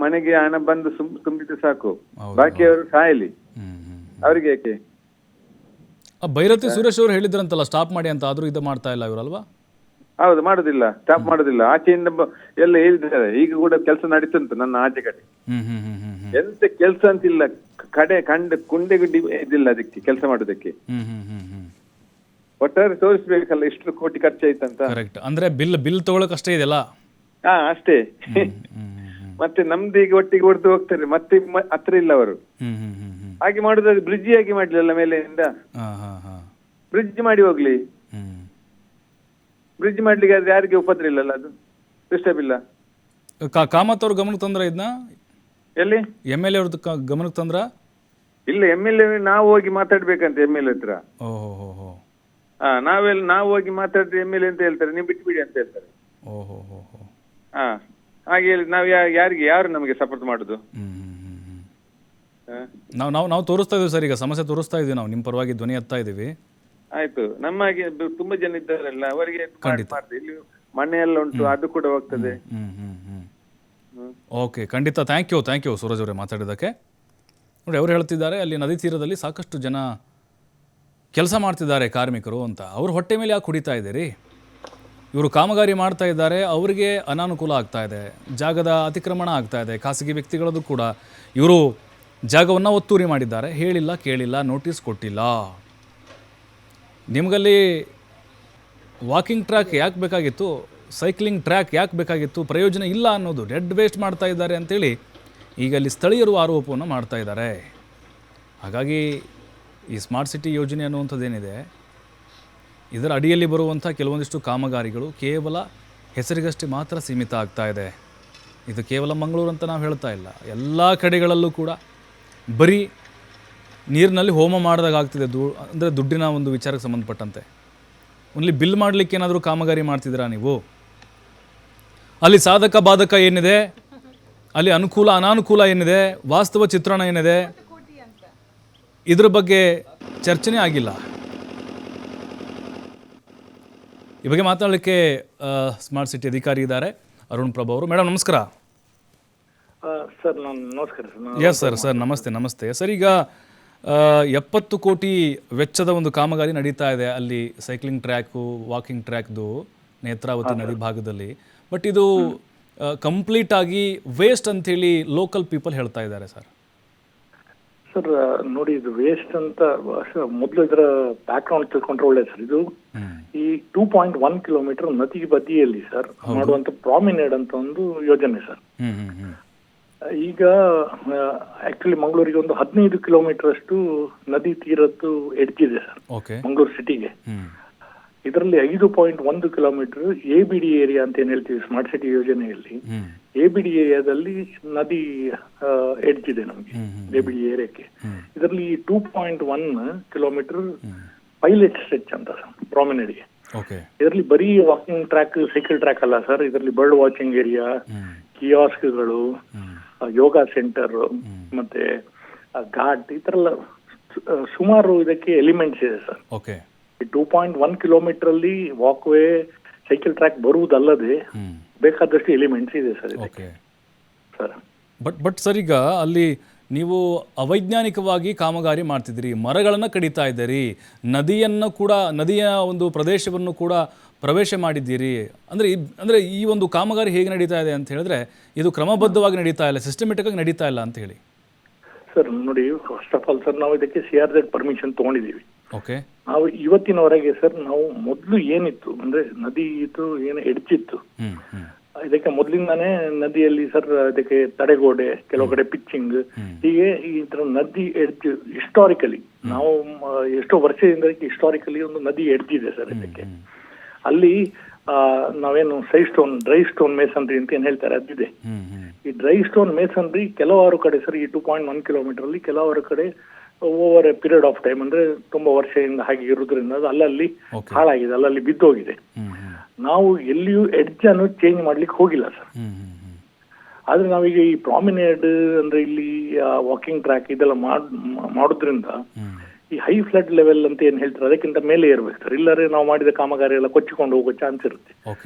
[SPEAKER 7] ಮನೆಗೆ ಹಣ ಬಂದು ತುಂಬಿದ್ರೆ ಸಾಕು, ಬಾಕಿಯವರು ಸಾಯಲಿ, ಅವರಿಗೆ ಯಾಕೆ?
[SPEAKER 1] ಭೈರತಿ ಸುರೇಶ್ ಅವರು ಹೇಳಿದ್ರಂತಲ್ಲ ಸ್ಟಾಪ್ ಮಾಡಿ ಅಂತ, ಆದ್ರೂ ಇದು ಮಾಡ್ತಾ ಇಲ್ಲ ಇವರಲ್ವಾ?
[SPEAKER 7] ಹೌದು, ಮಾಡುದಿಲ್ಲ, ಸ್ಟಾಪ್ ಮಾಡುದಿಲ್ಲ. ಆಚೆಯಿಂದ ಎಲ್ಲ ಹೇಳಿದ್ದಾರೆ. ಈಗ ಕೂಡ ಕೆಲಸ ನಡೀತುಂಟು ನನ್ನ ಆಚೆ ಕಡೆ. ಎಂತ ಕೆಲಸ ಅಂತಿಲ್ಲ, ಕುಂಡೆ ಗುಡ್ಡಿ ಇದಿಲ್ಲ ಅದಕ್ಕೆ ಕೆಲಸ ಮಾಡೋದಕ್ಕೆ. ಒಟ್ಟಾರೆ ತೋರಿಸ್ಬೇಕಲ್ಲ ಎಷ್ಟು ಕೋಟಿ ಖರ್ಚಾಯ್ತಂತ.
[SPEAKER 1] ಕರೆಕ್ಟ್. ಅಂದ್ರೆ ಬಿಲ್ ತಗೊಳಕ್ ಅಷ್ಟೇ ಇದೆಯಲ್ಲ?
[SPEAKER 7] ಹಾ, ಅಷ್ಟೇ. ಮತ್ತೆ ನಮ್ದು ಈಗ ಒಟ್ಟಿಗೆ ಹೊಡೆದು ಹೋಗ್ತಾರೆ, ಮತ್ತೆ ಹತ್ರ ಇಲ್ಲ ಅವರು. ಹಾಗೆ ಮಾಡುದಾದ್ರೆ ಬ್ರಿಡ್ಜ್ ಆಗಿ ಮಾಡ್ಲಿಲ್ಲ ಮೇಲೆಯಿಂದ, ಬ್ರಿಡ್ಜ್ ಮಾಡಿ ಹೋಗ್ಲಿ. ಬ್ರಿಡ್ಜ್ ಮಾಡ್ಲಿಕ್ಕೆ ಆದ್ರೆ ಯಾರಿಗೆ ಉಪದ್ರ ಇಲ್ಲಲ್ಲ, ಅದು ಡಿಸ್ಟರ್ಬ್ ಇಲ್ಲ.
[SPEAKER 1] ಕಾಮತ್ ಅವ್ರ ಗಮನಕ್ಕೆ ತಂದ್ರ ಇದನ್ನ?
[SPEAKER 7] ಎಲ್ಲಿ
[SPEAKER 1] MLA ಅವ್ರದ್ದು ಗಮನಕ್ಕೆ ತಂದ್ರ?
[SPEAKER 7] ಇಲ್ಲ, MLA ನಾವು ಹೋಗಿ ಮಾತಾಡ್ಬೇಕಂತ MLA ಹತ್ರ.
[SPEAKER 1] ಓಹೋ.
[SPEAKER 7] ಹಾ, ನಾವು ಹೋಗಿ ಮಾತಾಡಿದ್ರೆ MLA ಅಂತ ಹೇಳ್ತಾರೆ, ನೀವು ಬಿಟ್ಬಿಡಿ ಅಂತ ಹೇಳ್ತಾರೆ.
[SPEAKER 1] ಓಹೋ.
[SPEAKER 7] ಹಾ, ಹಾಗೆ ಹೇಳಿ ನಾವು ಯಾರು ನಮಗೆ ಸಪೋರ್ಟ್ ಮಾಡುದು?
[SPEAKER 1] ನಾವು ತೋರಿಸ್ತಾ ಇದೀವಿ ಸರ್, ಈಗ ಸಮಸ್ಯೆ ತೋರಿಸ್ತಾ ಇದೀವಿ, ನಾವು ನಿಮ್ಮ ಪರವಾಗಿ ಧ್ವನಿ ಎತ್ತಾ ಇದೀವಿ.
[SPEAKER 7] ಆಯ್ತು, ನಮಗೆ ತುಂಬಾ ಜನ ಇದ್ದಾರಲ್ಲ, ಅವರಿಗೆ ಇಲ್ಲಿ ಮನೆ ಎಲ್ಲ ಉಂಟು, ಅದು ಕೂಡ ಹೋಗ್ತದೆ.
[SPEAKER 1] ಓಕೆ, ಖಂಡಿತ. ಥ್ಯಾಂಕ್ ಯು ಸೂರಜ್ ಅವರೇ ಮಾತಾಡಿದ್ದಕ್ಕೆ. ನೋಡಿ, ಅವ್ರು ಹೇಳ್ತಿದ್ದಾರೆ ಅಲ್ಲಿ ನದಿ ತೀರದಲ್ಲಿ ಸಾಕಷ್ಟು ಜನ ಕೆಲಸ ಮಾಡ್ತಿದ್ದಾರೆ ಕಾರ್ಮಿಕರು ಅಂತ. ಅವ್ರ ಹೊಟ್ಟೆ ಮೇಲೆ ಯಾಕೆ ಹೊಡಿತಾ ಇದ್ದೀರಿ? ಇವರು ಕಾಮಗಾರಿ ಮಾಡ್ತಾ ಇದ್ದಾರೆ, ಅವರಿಗೆ ಅನಾನುಕೂಲ ಆಗ್ತಾ ಇದೆ, ಜಾಗದ ಅತಿಕ್ರಮಣ ಆಗ್ತಾ ಇದೆ, ಖಾಸಗಿ ವ್ಯಕ್ತಿಗಳದ್ದು ಕೂಡ. ಇವರು ಜಾಗವನ್ನು ಒತ್ತುವರಿ ಮಾಡಿದ್ದಾರೆ, ಹೇಳಿಲ್ಲ ಕೇಳಿಲ್ಲ, ನೋಟಿಸ್ ಕೊಟ್ಟಿಲ್ಲ. ನಿಮಗಲ್ಲಿ ವಾಕಿಂಗ್ ಟ್ರ್ಯಾಕ್ ಯಾಕೆ ಬೇಕಾಗಿತ್ತು, ಸೈಕ್ಲಿಂಗ್ ಟ್ರ್ಯಾಕ್ ಯಾಕೆ ಬೇಕಾಗಿತ್ತು, ಪ್ರಯೋಜನ ಇಲ್ಲ ಅನ್ನೋದು, ಡೆಡ್ ವೇಸ್ಟ್ ಮಾಡ್ತಾ ಇದ್ದಾರೆ ಅಂತೇಳಿ ಈಗ ಅಲ್ಲಿ ಸ್ಥಳೀಯರು ಆರೋಪವನ್ನು ಮಾಡ್ತಾ ಇದ್ದಾರೆ. ಹಾಗಾಗಿ ಈ ಸ್ಮಾರ್ಟ್ ಸಿಟಿ ಯೋಜನೆ ಅನ್ನುವಂಥದ್ದೇನಿದೆ, ಇದರ ಅಡಿಯಲ್ಲಿ ಬರುವಂಥ ಕೆಲವೊಂದಿಷ್ಟು ಕಾಮಗಾರಿಗಳು ಕೇವಲ ಹೆಸರಿಗಷ್ಟೇ ಮಾತ್ರ ಸೀಮಿತ ಆಗ್ತಾ ಇದೆ. ಇದು ಕೇವಲ ಮಂಗಳೂರು ಅಂತ ನಾವು ಹೇಳ್ತಾ ಇಲ್ಲ, ಎಲ್ಲ ಕಡೆಗಳಲ್ಲೂ ಕೂಡ ಬರೀ ನೀರಿನಲ್ಲಿ ಹೋಮ ಮಾಡಿದಾಗ್ತಿದೆ. ಅಂದರೆ ದುಡ್ಡಿನ ಒಂದು ವಿಚಾರಕ್ಕೆ ಸಂಬಂಧಪಟ್ಟಂತೆ ಓನ್ಲಿ ಬಿಲ್ ಮಾಡಲಿಕ್ಕೆ ಏನಾದರೂ ಕಾಮಗಾರಿ ಮಾಡ್ತಿದ್ದೀರಾ ನೀವು? ಅಲ್ಲಿ ಸಾಧಕ ಬಾಧಕ ಏನಿದೆ, ಅಲ್ಲಿ ಅನುಕೂಲ ಅನಾನುಕೂಲ ಏನಿದೆ, ವಾಸ್ತವ ಚಿತ್ರಣ ಏನಿದೆ, ಇದ್ರ ಬಗ್ಗೆ ಚರ್ಚೆನೇ ಆಗಿಲ್ಲ. ಈ ಬಗ್ಗೆ ಮಾತಾಡಲಿಕ್ಕೆ ಸ್ಮಾರ್ಟ್ ಸಿಟಿ ಅಧಿಕಾರಿ ಇದ್ದಾರೆ, ಅರುಣ್ ಪ್ರಭು ಅವರು. ಮೇಡಮ್ ನಮಸ್ಕಾರ.
[SPEAKER 8] ಸರ್ ನಮಸ್ಕಾರ
[SPEAKER 1] ಸರ್ ನಮಸ್ತೆ ಸರ್. ಈಗ 70 ಕೋಟಿ ವೆಚ್ಚದ ಒಂದು ಕಾಮಗಾರಿ ನಡೀತಾ ಇದೆ ಅಲ್ಲಿ, ಸೈಕ್ಲಿಂಗ್ ಟ್ರ್ಯಾಕು, ವಾಕಿಂಗ್ ಟ್ರ್ಯಾಕ್ದು ನೇತ್ರಾವತಿ ನದಿ ಭಾಗದಲ್ಲಿ. ಬಟ್ ಇದು ಕಂಪ್ಲೀಟ್ ಆಗಿ ವೇಸ್ಟ್ ಅಂಥೇಳಿ ಲೋಕಲ್ ಪೀಪಲ್ ಹೇಳ್ತಾ ಇದ್ದಾರೆ ಸರ್.
[SPEAKER 8] ಸರ್ ನೋಡಿ, ಇದು ವೇಸ್ಟ್ ಅಂತ ಮೊದಲು ಇದರ ಬ್ಯಾಕ್ ಗ್ರೌಂಡ್ ತಿಳ್ಕೊಂಡ್ರೆ ಒಳ್ಳೆ ಸರ್. ಇದು ಈ 2.1 ಕಿಲೋಮೀಟರ್ ನದಿ ಬದಿಯಲ್ಲಿ ಸರ್ ಮಾಡುವಂತ ಪ್ರಾಮಿನೇಡ್ ಅಂತ ಒಂದು ಯೋಜನೆ ಸರ್. ಈಗ ಆಕ್ಚುಲಿ ಮಂಗಳೂರಿಗೆ ಒಂದು 15 ಕಿಲೋಮೀಟರ್ ಅಷ್ಟು ನದಿ ತೀರದ್ದು ಎಡ್ಜ್ ಇದೆ ಸರ್ ಮಂಗಳೂರು ಸಿಟಿಗೆ. ಇದರಲ್ಲಿ 5.1 ಕಿಲೋಮೀಟರ್ ABD ಏರಿಯಾ ಅಂತ ಏನ್ ಹೇಳ್ತೀವಿ ಸ್ಮಾರ್ಟ್ ಸಿಟಿ ಯೋಜನೆಯಲ್ಲಿ. ABD ಏರಿಯಾದಲ್ಲಿ ನದಿ ಎಡ್ಜ್ ಇದೆ ನಮಗೆ ABD ಏರಿಯಾಕ್ಕೆ. ಇದರಲ್ಲಿ 2.1 ಕಿಲೋಮೀಟರ್ ಪೈಲಟ್ ಸ್ಟ್ರೆಚ್ ಅಂತ ಪ್ರಾಮಿನೇಡ್ಗೆ. ಇದರಲ್ಲಿ ಬರೀ ವಾಕಿಂಗ್ ಟ್ರ್ಯಾಕ್, ಸೈಕಲ್ ಟ್ರ್ಯಾಕ್ ಅಲ್ಲ ಸರ್, ಇದರಲ್ಲಿ ಬರ್ಡ್ ವಾಚಿಂಗ್ ಏರಿಯಾ, ಕಿಯಾಸ್ಕ್ಗಳು, ಯೋಗ ಸೆಂಟರ್, ಮತ್ತೆ ಘಾಟ್, ಈ ತರ ಎಲ್ಲ ಸುಮಾರು ಇದಕ್ಕೆ ಎಲಿಮೆಂಟ್ಸ್ ಇದೆ ಸರ್. 2.1 ಕಿಲೋಮೀಟರ್ ಅಲ್ಲಿ ವಾಕ್ವೇ, ಸೈಕಲ್ ಟ್ರ್ಯಾಕ್ ಬರುವುದಲ್ಲದೆ ಬೇಕಾದಷ್ಟು ಎಲಿಮೆಂಟ್ಸ್ ಇದೆ ಸರ್ ಇದಕ್ಕೆ ಸರ್.
[SPEAKER 1] ಬಟ್ ಸರ್, ಈಗ ಅಲ್ಲಿ ನೀವು ಅವೈಜ್ಞಾನಿಕವಾಗಿ ಕಾಮಗಾರಿ ಮಾಡ್ತಿದ್ದೀರಿ, ಮರಗಳನ್ನು ಕಡಿತಾ ಇದ್ದೀರಿ, ನದಿಯ ಒಂದು ಪ್ರದೇಶವನ್ನು ಕೂಡ ಪ್ರವೇಶ ಮಾಡಿದ್ದೀರಿ. ಅಂದರೆ ಈ ಒಂದು ಕಾಮಗಾರಿ ಹೇಗೆ ನಡೀತಾ ಇದೆ ಅಂತ ಹೇಳಿದ್ರೆ, ಇದು ಕ್ರಮಬದ್ಧವಾಗಿ ನಡೀತಾ ಇಲ್ಲ, ಸಿಸ್ಟಮೆಟಿಕ್ ಆಗಿ ನಡೀತಾ ಇಲ್ಲ ಅಂತ ಹೇಳಿ.
[SPEAKER 8] ಸರ್ ನೋಡಿ, ಫಸ್ಟ್ ಆಫ್ ಆಲ್ ಸರ್, ನಾವು ಇದಕ್ಕೆ CRZ ಪರ್ಮಿಷನ್ ತಗೊಂಡಿದ್ದೀವಿ. ನಾವು ಇವತ್ತಿನವರೆಗೆ ಸರ್, ನಾವು ಮೊದಲು ಏನಿತ್ತು ಅಂದ್ರೆ ನದಿ ಏನು ಎಡ್ಜಿತ್ತು, ಇದಕ್ಕೆ ಮೊದಲಿಂದಾನೇ ನದಿಯಲ್ಲಿ ಸರ್ ಇದಕ್ಕೆ ತಡೆಗೋಡೆ, ಕೆಲವು ಕಡೆ ಪಿಚ್ಚಿಂಗ್, ಹೀಗೆ ಈ ತರ ನದಿ ಎಡ್ಜ್ ಹಿಸ್ಟಾರಿಕಲಿ ನಾವು ಎಷ್ಟೋ ವರ್ಷದಿಂದ ಹಿಸ್ಟಾರಿಕಲಿ ಒಂದು ನದಿ ಎಡ್ಜ್ ಇದೆ ಸರ್ ಇದಕ್ಕೆ. ಅಲ್ಲಿ ನಾವೇನು ಡ್ರೈ ಸ್ಟೋನ್ ಮೇಸನ್ರಿ ಅಂತ ಏನ್ ಹೇಳ್ತಾರೆ ಅದಿದೆ. ಈ ಡ್ರೈ ಸ್ಟೋನ್ ಮೇಸನ್ರಿ ಕೆಲವಾರು ಕಡೆ ಸರ್, ಈ 2.1 ಕಿಲೋಮೀಟರ್ ಅಲ್ಲಿ ಕೆಲವಾರು ಕಡೆ over A period of time, ಅಂದ್ರೆ ತುಂಬಾ ವರ್ಷದಿಂದ ಹಾಗೆ ಇರೋದ್ರಿಂದ ಅದು ಅಲ್ಲಲ್ಲಿ ಹಾಳಾಗಿದೆ, ಅಲ್ಲಲ್ಲಿ ಬಿದ್ದೋಗಿದೆ. ನಾವು ಎಲ್ಲಿಯೂ ಎಡ್ಜ್ ಅನ್ನು ಚೇಂಜ್ ಮಾಡ್ಲಿಕ್ಕೆ ಹೋಗಿಲ್ಲ ಸರ್. ಆದ್ರೆ ನಾವೀಗ ಈ ಪ್ರಾಮಿನೇಡ್ ಅಂದ್ರೆ ಇಲ್ಲಿ ವಾಕಿಂಗ್ ಟ್ರ್ಯಾಕ್ ಇದೆಲ್ಲ ಮಾಡೋದ್ರಿಂದ ಈ ಹೈ ಫ್ಲಡ್ ಲೆವೆಲ್ ಅಂತ ಏನ್ ಹೇಳ್ತಾರೆ ಅದಕ್ಕಿಂತ ಮೇಲೆ ಇರ್ಬೇಕು ಸರ್, ಇಲ್ಲರೆ ನಾವು ಮಾಡಿದ ಕಾಮಗಾರಿ ಎಲ್ಲ ಕೊಚ್ಚಿಕೊಂಡು ಹೋಗೋ ಚಾನ್ಸ್ ಇರುತ್ತೆ.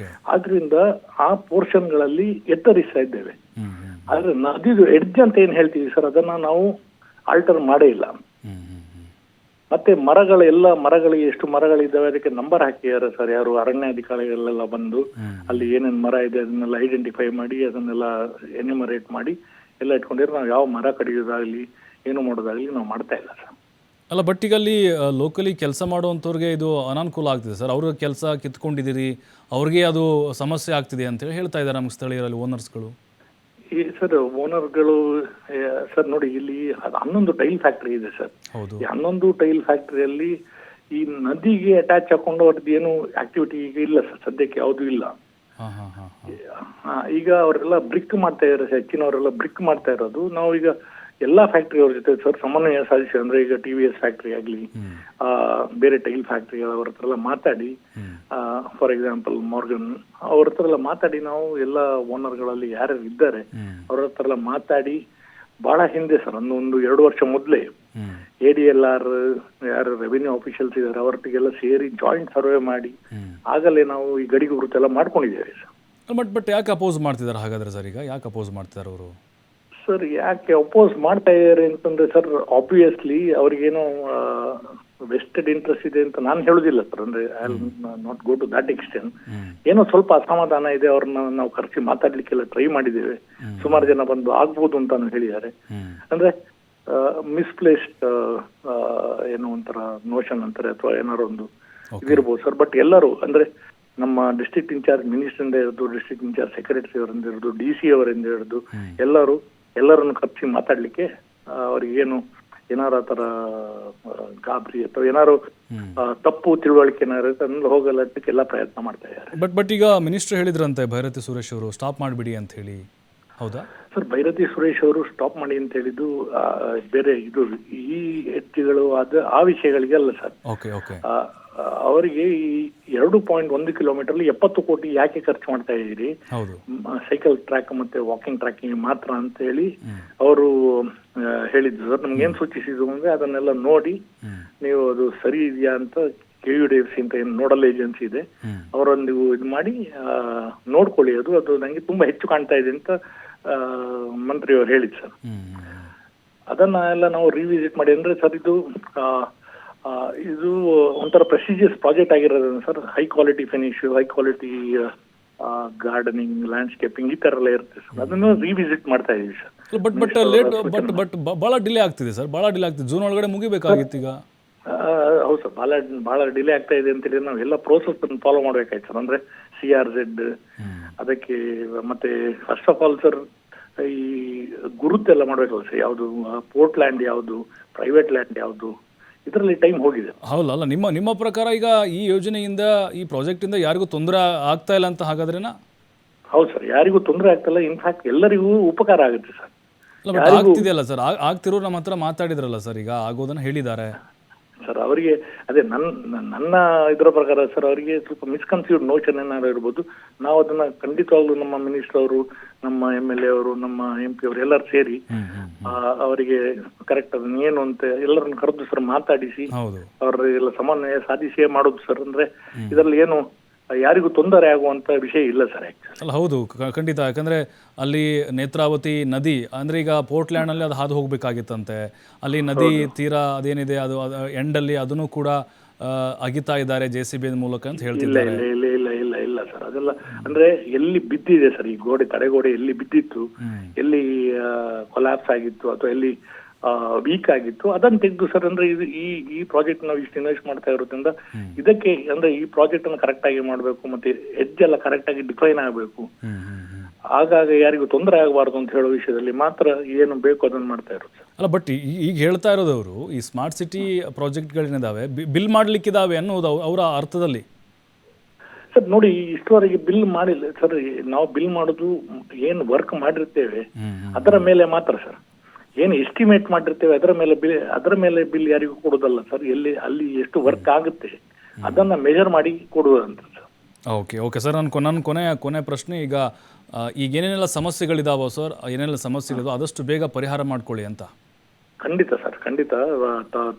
[SPEAKER 8] ಆದ್ರಿಂದ ಆ ಪೋರ್ಷನ್ ಗಳಲ್ಲಿ ಎತ್ತರಿಸ್ತಾ ಇದ್ದೇವೆ. ಆದ್ರೆ ನದಿದು ಎಡ್ಜ್ ಅಂತ ಏನ್ ಹೇಳ್ತೀವಿ ಸರ್, ಅದನ್ನ ನಾವು ಆಲ್ಟರ್ ಮಾಡೇ ಇಲ್ಲ. ಮತ್ತೆ ಮರಗಳಿಗೆ ಎಷ್ಟು ಮರಗಳಿದ್ದಾವೆ ಅದಕ್ಕೆ ನಂಬರ್ ಹಾಕಿದ್ದಾರೆ ಸರ್. ಯಾರು ಅರಣ್ಯಾಧಿಕಾರಿಗಳೆಲ್ಲ ಬಂದು ಅಲ್ಲಿ ಏನೇನ್ ಮರ ಇದೆ ಅದನ್ನೆಲ್ಲ ಐಡೆಂಟಿಫೈ ಮಾಡಿ ಅದನ್ನೆಲ್ಲ ಎನ್ಯುಮರೇಟ್ ಮಾಡಿ ಎಲ್ಲ ಇಟ್ಕೊಂಡಿರೋ ನಾವು ಯಾವ ಮರ ಕಡಿಯೋದಾಗ್ಲಿ ಏನು ಮಾಡೋದಾಗ್ಲಿ ನಾವು ಮಾಡ್ತಾ ಇಲ್ಲ ಸರ್.
[SPEAKER 1] ಅಲ್ಲ, ಬಟ್ ಈಗ ಅಲ್ಲಿ ಲೋಕಲಿ ಕೆಲಸ ಮಾಡುವಂಥವ್ರಿಗೆ ಇದು ಅನಾನುಕೂಲ ಆಗ್ತಿದೆ ಸರ್. ಅವ್ರ ಕೆಲಸ ಕಿತ್ಕೊಂಡಿದ್ದೀರಿ, ಅವ್ರಿಗೆ ಅದು ಸಮಸ್ಯೆ ಆಗ್ತಿದೆ ಅಂತೇಳಿ ಹೇಳ್ತಾ ಇದ್ದಾರೆ ನಮ್ಗೆ ಸ್ಥಳೀಯರಲ್ಲಿ ಓನರ್ಸ್ಗಳು.
[SPEAKER 8] ಈ ಸರ್ ಓನರ್ಗಳು ಸರ್ ನೋಡಿ, ಇಲ್ಲಿ 11 ಟೈಲ್ ಫ್ಯಾಕ್ಟ್ರಿ ಇದೆ ಸರ್. ಈ 11 ಟೈಲ್ ಫ್ಯಾಕ್ಟ್ರಿಯಲ್ಲಿ ಈ ನದಿಗೆ ಅಟ್ಯಾಚ್ ಹಾಕೊಂಡು ಅವ್ರದ್ದು ಏನು ಆಕ್ಟಿವಿಟಿ ಈಗ ಇಲ್ಲ ಸರ್, ಸದ್ಯಕ್ಕೆ ಯಾವುದು ಇಲ್ಲ. ಈಗ ಅವರೆಲ್ಲ ಬ್ರಿಕ್ ಮಾಡ್ತಾ ಇದ್ದಾರೆ, ಹೆಚ್ಚಿನವರೆಲ್ಲ ಬ್ರಿಕ್ ಮಾಡ್ತಾ ಇರೋದು. ನಾವು ಈಗ ಎಲ್ಲಾ ಫ್ಯಾಕ್ಟ್ರಿ ಅವ್ರ ಜೊತೆ ಸರ್ ಸಮನ್ವಯ ಸಾಧಿಸಿ, ಅಂದ್ರೆ ಈಗ TVS ಫ್ಯಾಕ್ಟ್ರಿ ಆಗ್ಲಿ, ಬೇರೆ ಟೈಲ್ ಫ್ಯಾಕ್ಟ್ರಿ ಅವ್ರ ಹತ್ರ ಎಲ್ಲ ಮಾತಾಡಿ, ಫಾರ್ ಎಕ್ಸಾಂಪಲ್ ಮಾರ್ಗನ್ ಅವ್ರ ಹತ್ರ ಎಲ್ಲ ಮಾತಾಡಿ, ನಾವು ಎಲ್ಲ ಓನರ್ಗಳಲ್ಲಿ ಯಾರ್ಯಾರು ಇದ್ದಾರೆ ಅವ್ರ ಹತ್ರ ಎಲ್ಲ ಮಾತಾಡಿ ಬಹಳ ಹಿಂದೆ ಸರ್, ಒಂದು 2 ವರ್ಷ ಮೊದಲೇ ADLR ಯಾರು ರೆವಿನ್ಯೂ ಆಫೀಷಿಯಲ್ಸ್ ಇದ್ದಾರೆ ಅವರೊಟ್ಟಿಗೆಲ್ಲ ಸೇರಿ ಜಾಯಿಂಟ್ ಸರ್ವೆ ಮಾಡಿ ಆಗಲೇ ನಾವು ಈ ಗಡಿಗೆ ಗುರುತೆಲ್ಲ ಮಾಡ್ಕೊಂಡಿದ್ದೇವೆ ಸರ್.
[SPEAKER 1] ಬಟ್ ಯಾಕೆ ಅಪೋಸ್ ಮಾಡ್ತಿದ್ದಾರೆ ಹಾಗಾದ್ರೆ ಸರ್? ಈಗ ಯಾಕೆ ಅಪೋಸ್ ಮಾಡ್ತಿದ್ದಾರೆ ಅವರು?
[SPEAKER 8] ಸರ್ ಯಾಕೆ ಅಪೋಸ್ ಮಾಡ್ತಾ ಇದ್ದಾರೆ ಅಂತಂದ್ರೆ ಸರ್, ಆಬ್ವಿಯಸ್ಲಿ ಅವ್ರಿಗೇನೋ ವೆಸ್ಟೆಡ್ ಇಂಟ್ರೆಸ್ಟ್ ಇದೆ ಅಂತ ನಾನು ಹೇಳುದಿಲ್ಲ ಸರ್. ಅಂದ್ರೆ I will not go to that extent. ಏನೋ ಸ್ವಲ್ಪ ಅಸಮಾಧಾನ ಇದೆ, ಅವ್ರನ್ನ ನಾವು ಕರೆಸಿ ಮಾತಾಡ್ಲಿಕ್ಕೆಲ್ಲ ಟ್ರೈ ಮಾಡಿದ್ದೇವೆ. ಸುಮಾರು ಜನ ಬಂದು ಆಗ್ಬೋದು ಅಂತಾನು ಹೇಳಿದ್ದಾರೆ. ಅಂದ್ರೆ ಮಿಸ್ಪ್ಲೇಸ್ಡ್ ಏನೋ ಒಂಥರ ನೋಷನ್ ಅಂತಾರೆ ಅಥವಾ ಏನಾರು ಒಂದು ಇದಿರ್ಬೋದು ಸರ್. ಬಟ್ ಎಲ್ಲರೂ ಅಂದ್ರೆ ನಮ್ಮ ಡಿಸ್ಟ್ರಿಕ್ಟ್ ಇನ್ಚಾರ್ಜ್ ಮಿನಿಸ್ಟರ್ ಹಿಡಿದು, ಡಿಸ್ಟ್ರಿಕ್ಟ್ ಇನ್ಚಾರ್ಜ್ ಸೆಕ್ರೆಟರಿ ಅವರಿಂದ ಹಿಡಿದು, DC ಅವರಿಂದ ಹಿಡಿದು ಎಲ್ಲರನ್ನು ಕರೆಸಿ ಮಾತಾಡ್ಲಿಕ್ಕೆ ಅವ್ರಿಗೇನು ಏನಾರ ತರ ಗಾಬರಿ ಅಥವಾ ಏನಾರು ತಪ್ಪು ತಿಳುವಳಿಕೆ ಏನಾರು ಹೋಗಲಕ್ಕೆ ಎಲ್ಲ ಪ್ರಯತ್ನ ಮಾಡ್ತಾ ಇದ್ದಾರೆ.
[SPEAKER 1] ಬಟ್ ಈಗ ಮಿನಿಸ್ಟರ್ ಹೇಳಿದ್ರಂತೆ ಭೈರತಿ ಸುರೇಶ್ ಅವರು ಸ್ಟಾಪ್ ಮಾಡಿಬಿಡಿ ಅಂತ ಹೇಳಿ, ಹೌದಾ
[SPEAKER 8] ಸರ್? ಭೈರತಿ ಸುರೇಶ್ ಅವರು ಸ್ಟಾಪ್ ಮಾಡಿ ಅಂತ ಹೇಳಿದ್ದು ಬೇರೆ ಇದು ಈ ಹೆಜ್ಜೆಗಳು ಆ ವಿಷಯಗಳಿಗೆ ಅಲ್ಲ ಸರ್. ಅವರಿಗೆ ಈ 2.1 ಕಿಲೋಮೀಟರ್ 70 ಕೋಟಿ ಯಾಕೆ ಖರ್ಚು ಮಾಡ್ತಾ ಇದ್ದೀರಿ, ಸೈಕಲ್ ಟ್ರ್ಯಾಕ್ ಮತ್ತೆ ವಾಕಿಂಗ್ ಟ್ರ್ಯಾಕಿಂಗ್ ಮಾತ್ರ ಅಂತ ಹೇಳಿ ಅವರು ಹೇಳಿದ್ರು ಸರ್. ನಮ್ಗೆ ಏನ್ ಸೂಚಿಸಿದ್ರು ಅಂದ್ರೆ ಅದನ್ನೆಲ್ಲ ನೋಡಿ ನೀವು ಅದು ಸರಿ ಇದೆಯಾ ಅಂತ KUDFC ಅಂತ ಏನು ನೋಡಲ್ ಏಜೆನ್ಸಿ ಇದೆ ಅವರೊಂದಿಗೂ ಇದು ಮಾಡಿ ನೋಡ್ಕೊಳ್ಳಿ, ಅದು ನಂಗೆ ತುಂಬಾ ಹೆಚ್ಚು ಕಾಣ್ತಾ ಇದೆ ಅಂತ ಮಂತ್ರಿಯವರು ಹೇಳಿದ್ ಸರ್. ಅದನ್ನ ಎಲ್ಲ ನಾವು ರಿವಿಸಿಟ್ ಮಾಡಿ, ಅಂದ್ರೆ ಸರ್ ಇದು ಒಂಥರ ಪ್ರೆಸ್ಟಿಜಿಯಸ್ ಪ್ರಾಜೆಕ್ಟ್ ಆಗಿರೋದ್ರಿಂದ sir, high quality finish, high quality gardening, landscaping ಈ ತರ ಎಲ್ಲ ಇರುತ್ತೆ ಸರ್. ಅದನ್ನು ರಿವಿಸಿಟ್ ಮಾಡ್ತಾ ಇದೀವಿ ಸರ್.
[SPEAKER 1] ಬಟ್ ಬಹಳ ಡಿಲೇ ಆಗ್ತಿದೆ ಸರ್, ಬಹಳ ಡಿಲೇ ಆಗ್ತಿದೆ. ಜೂನ್ ಒಳಗಡೆ ಮುಗಿಬೇಕಾಗಿತ್ತು ಈಗ.
[SPEAKER 8] ಹೌದು ಸರ್, ಬಹಳ ಡಿಲೇ ಆಗ್ತಾ ಇದೆ ಅಂತ ಹೇಳಿ ನಾವು ಎಲ್ಲ ಪ್ರೋಸೆಸ್ ಫಾಲೋ ಮಾಡ್ಬೇಕಾಯ್ತು ಸರ್. ಅಂದ್ರೆ CRZ ಅದಕ್ಕೆ ಮತ್ತೆ ಫಸ್ಟ್ ಆಫ್ ಆಲ್ ಸರ್ ಈ ಗುರುತೆಲ್ಲ ಮಾಡ್ಬೇಕಲ್ಲ ಸರ್, ಯಾವುದು ಪೋರ್ಟ್ ಲ್ಯಾಂಡ್ ಯಾವುದು, ಪ್ರೈವೇಟ್ ಲ್ಯಾಂಡ್ ಯಾವುದು, ಇದರಲ್ಲಿ ಟೈಮ್ ಹೋಗಿದೆ.
[SPEAKER 1] ಹೌದಲ್ಲ, ನಿಮ್ಮ ಪ್ರಕಾರ ಈಗ ಈ ಯೋಜನೆಯಿಂದ, ಈ ಪ್ರಾಜೆಕ್ಟ್ ಇಂದ ಯಾರಿಗೂ ತೊಂದರೆ ಆಗ್ತಾ ಇಲ್ಲ ಅಂತ ಹಾಗಾದ್ರೇನಾ?
[SPEAKER 8] ಹೌದು ಸರ್, ಯಾರಿಗೂ ತೊಂದರೆ ಆಗ್ತಿಲ್ಲ, ಇನ್ಫ್ಯಾಕ್ಟ್ ಎಲ್ಲರಿಗೂ ಉಪಕಾರ ಆಗುತ್ತೆ ಸರ್.
[SPEAKER 1] ಆಗ್ತಿದೆಯಲ್ಲ ಸರ್, ಆಗ್ತಿರೋ ನಮ್ಮ ಹತ್ರ ಮಾತಾಡಿದ್ರಲ್ಲ ಸರ್, ಈಗ ಆಗೋದನ್ನ ಹೇಳಿದ್ದಾರೆ
[SPEAKER 8] ಸರ್. ಅವರಿಗೆ ಅದೇ ನನ್ನ ಇದರ ಪ್ರಕಾರ ಸರ್, ಅವರಿಗೆ ಸ್ವಲ್ಪ ಮಿಸ್ಕನ್ಸೀವ್ಡ್ ನೋಷನ್ ಏನಾದ್ರು ಇರ್ಬೋದು. ನಾವು ಅದನ್ನ ಖಂಡಿತವಾಗ್ಲೂ ನಮ್ಮ ಮಿನಿಸ್ಟರ್ ಅವರು, ನಮ್ಮ MLA ಅವರು, ನಮ್ಮ MP ಅವರು ಎಲ್ಲರೂ ಸೇರಿ ಅವರಿಗೆ ಕರೆಕ್ಟ್ ಅದನ್ನ ಏನು ಅಂತ ಎಲ್ಲರನ್ನು ಕರೆದು ಸರ್ ಮಾತಾಡಿಸಿ ಅವ್ರ ಎಲ್ಲ ಸಮನ್ವಯ ಸಾಧಿಸಿಯೇ ಮಾಡೋದು ಸರ್. ಅಂದ್ರೆ ಇದರಲ್ಲಿ ಏನು ಯಾರಿಗೂ ತೊಂದರೆ ಆಗುವಂತ ವಿಷಯ ಇಲ್ಲ ಸರ್.
[SPEAKER 1] ಅಲ್ಲ ಹೌದು, ಖಂಡಿತ. ಯಾಕಂದ್ರೆ ಅಲ್ಲಿ ನೇತ್ರಾವತಿ ನದಿ ಅಂದ್ರೆ ಈಗ ಪೋರ್ಟ್ಲ್ಯಾಂಡ್ ಅಲ್ಲಿ ಅದು ಹಾದು ಹೋಗ್ಬೇಕಾಗಿತ್ತಂತೆ. ಅಲ್ಲಿ ನದಿ ತೀರ ಅದೇನಿದೆ ಅದು ಎಂಡಲ್ಲಿ ಅದನ್ನು ಕೂಡ ಅಗಿತಾ ಇದ್ದಾರೆ JCB ಮೂಲಕ ಅಂತ ಹೇಳ್ತಿದ್ದಾರೆ.
[SPEAKER 8] ಇಲ್ಲ ಸರ್, ಅದೆಲ್ಲ ಅಂದ್ರೆ ಎಲ್ಲಿ ಬಿದ್ದಿದೆ ಸರ್ ಈ ಗೋಡೆ, ತಡೆಗೋಡೆ ಎಲ್ಲಿ ಬಿದ್ದಿತ್ತು, ಎಲ್ಲಿ ಕೊಲ್ಯಾಪ್ಸ್ ಆಗಿತ್ತು ಅಥವಾ ಎಲ್ಲಿ ವೀಕ್ ಆಗಿತ್ತು ಅದನ್ನ ತೆಗೆದು ಸರ್. ಅಂದ್ರೆ ಇದು ಈ ಪ್ರಾಜೆಕ್ಟ್ ನಾವು ಇಷ್ಟು ಇನ್ವೆಸ್ಟ್ ಮಾಡ್ತಾ ಇರೋದ್ರಿಂದ ಇದಕ್ಕೆ ಅಂದ್ರೆ ಈ ಪ್ರಾಜೆಕ್ಟ್ ಅನ್ನು ಕರೆಕ್ಟ್ ಆಗಿ ಮಾಡ್ಬೇಕು, ಮತ್ತೆ ಹೆಜ್ಜೆ ಎಲ್ಲ ಕರೆಕ್ಟ್ ಆಗಿ ಡಿಫೈನ್ ಆಗಬೇಕು, ಆಗಾಗ ಯಾರಿಗೂ ತೊಂದರೆ ಆಗಬಾರ್ದು ಅಂತ ಹೇಳೋ ವಿಷಯದಲ್ಲಿ ಮಾತ್ರ ಏನು ಬೇಕು ಅದನ್ನ ಮಾಡ್ತಾ ಇರೋದು.
[SPEAKER 1] ಅಲ್ಲ ಬಟ್ ಈಗ ಹೇಳ್ತಾ ಇರೋದವರು ಈ ಸ್ಮಾರ್ಟ್ ಸಿಟಿ ಪ್ರಾಜೆಕ್ಟ್ಗಳೇನಿದಾವೆ ಬಿಲ್ ಮಾಡ್ಲಿಕ್ಕಿದಾವೆ ಅನ್ನೋದು ಅವರ ಅರ್ಥದಲ್ಲಿ
[SPEAKER 8] ಸರ್. ನೋಡಿ, ಇಷ್ಟುವರೆಗೆ ಬಿಲ್ ಮಾಡಿಲ್ಲ ಸರ್. ನಾವು ಬಿಲ್ ಮಾಡೋದು ಏನು ವರ್ಕ್ ಮಾಡಿರ್ತೇವೆ ಅದರ ಮೇಲೆ ಮಾತ್ರ ಸರ್. ಏನು ಎಸ್ಟಿಮೇಟ್ ಮಾಡಿರ್ತೇವೆ ಅದರ ಮೇಲೆ ಬಿಲ್ ಯಾರಿಗೂ ಕೊಡೋದಲ್ಲ ಸರ್. ಅಲ್ಲಿ ಎಷ್ಟು ವರ್ಕ್ ಆಗುತ್ತೆ ಅದನ್ನ ಮೆಜರ್ ಮಾಡಿ ಕೊಡುವಂತ ಸರ್.
[SPEAKER 1] ಓಕೆ ಸರ್, ನನ್ನ ಕೊನೆ ಪ್ರಶ್ನೆ ಈಗ ಏನೇನೆಲ್ಲ ಸಮಸ್ಯೆಗಳಿದಾವೋ ಸರ್, ಏನೆಲ್ಲ ಸಮಸ್ಯೆಗಳಿದಾವೋ ಆದಷ್ಟು ಬೇಗ ಪರಿಹಾರ ಮಾಡ್ಕೊಳ್ಳಿ ಅಂತ.
[SPEAKER 8] ಖಂಡಿತ ಸರ್, ಖಂಡಿತ.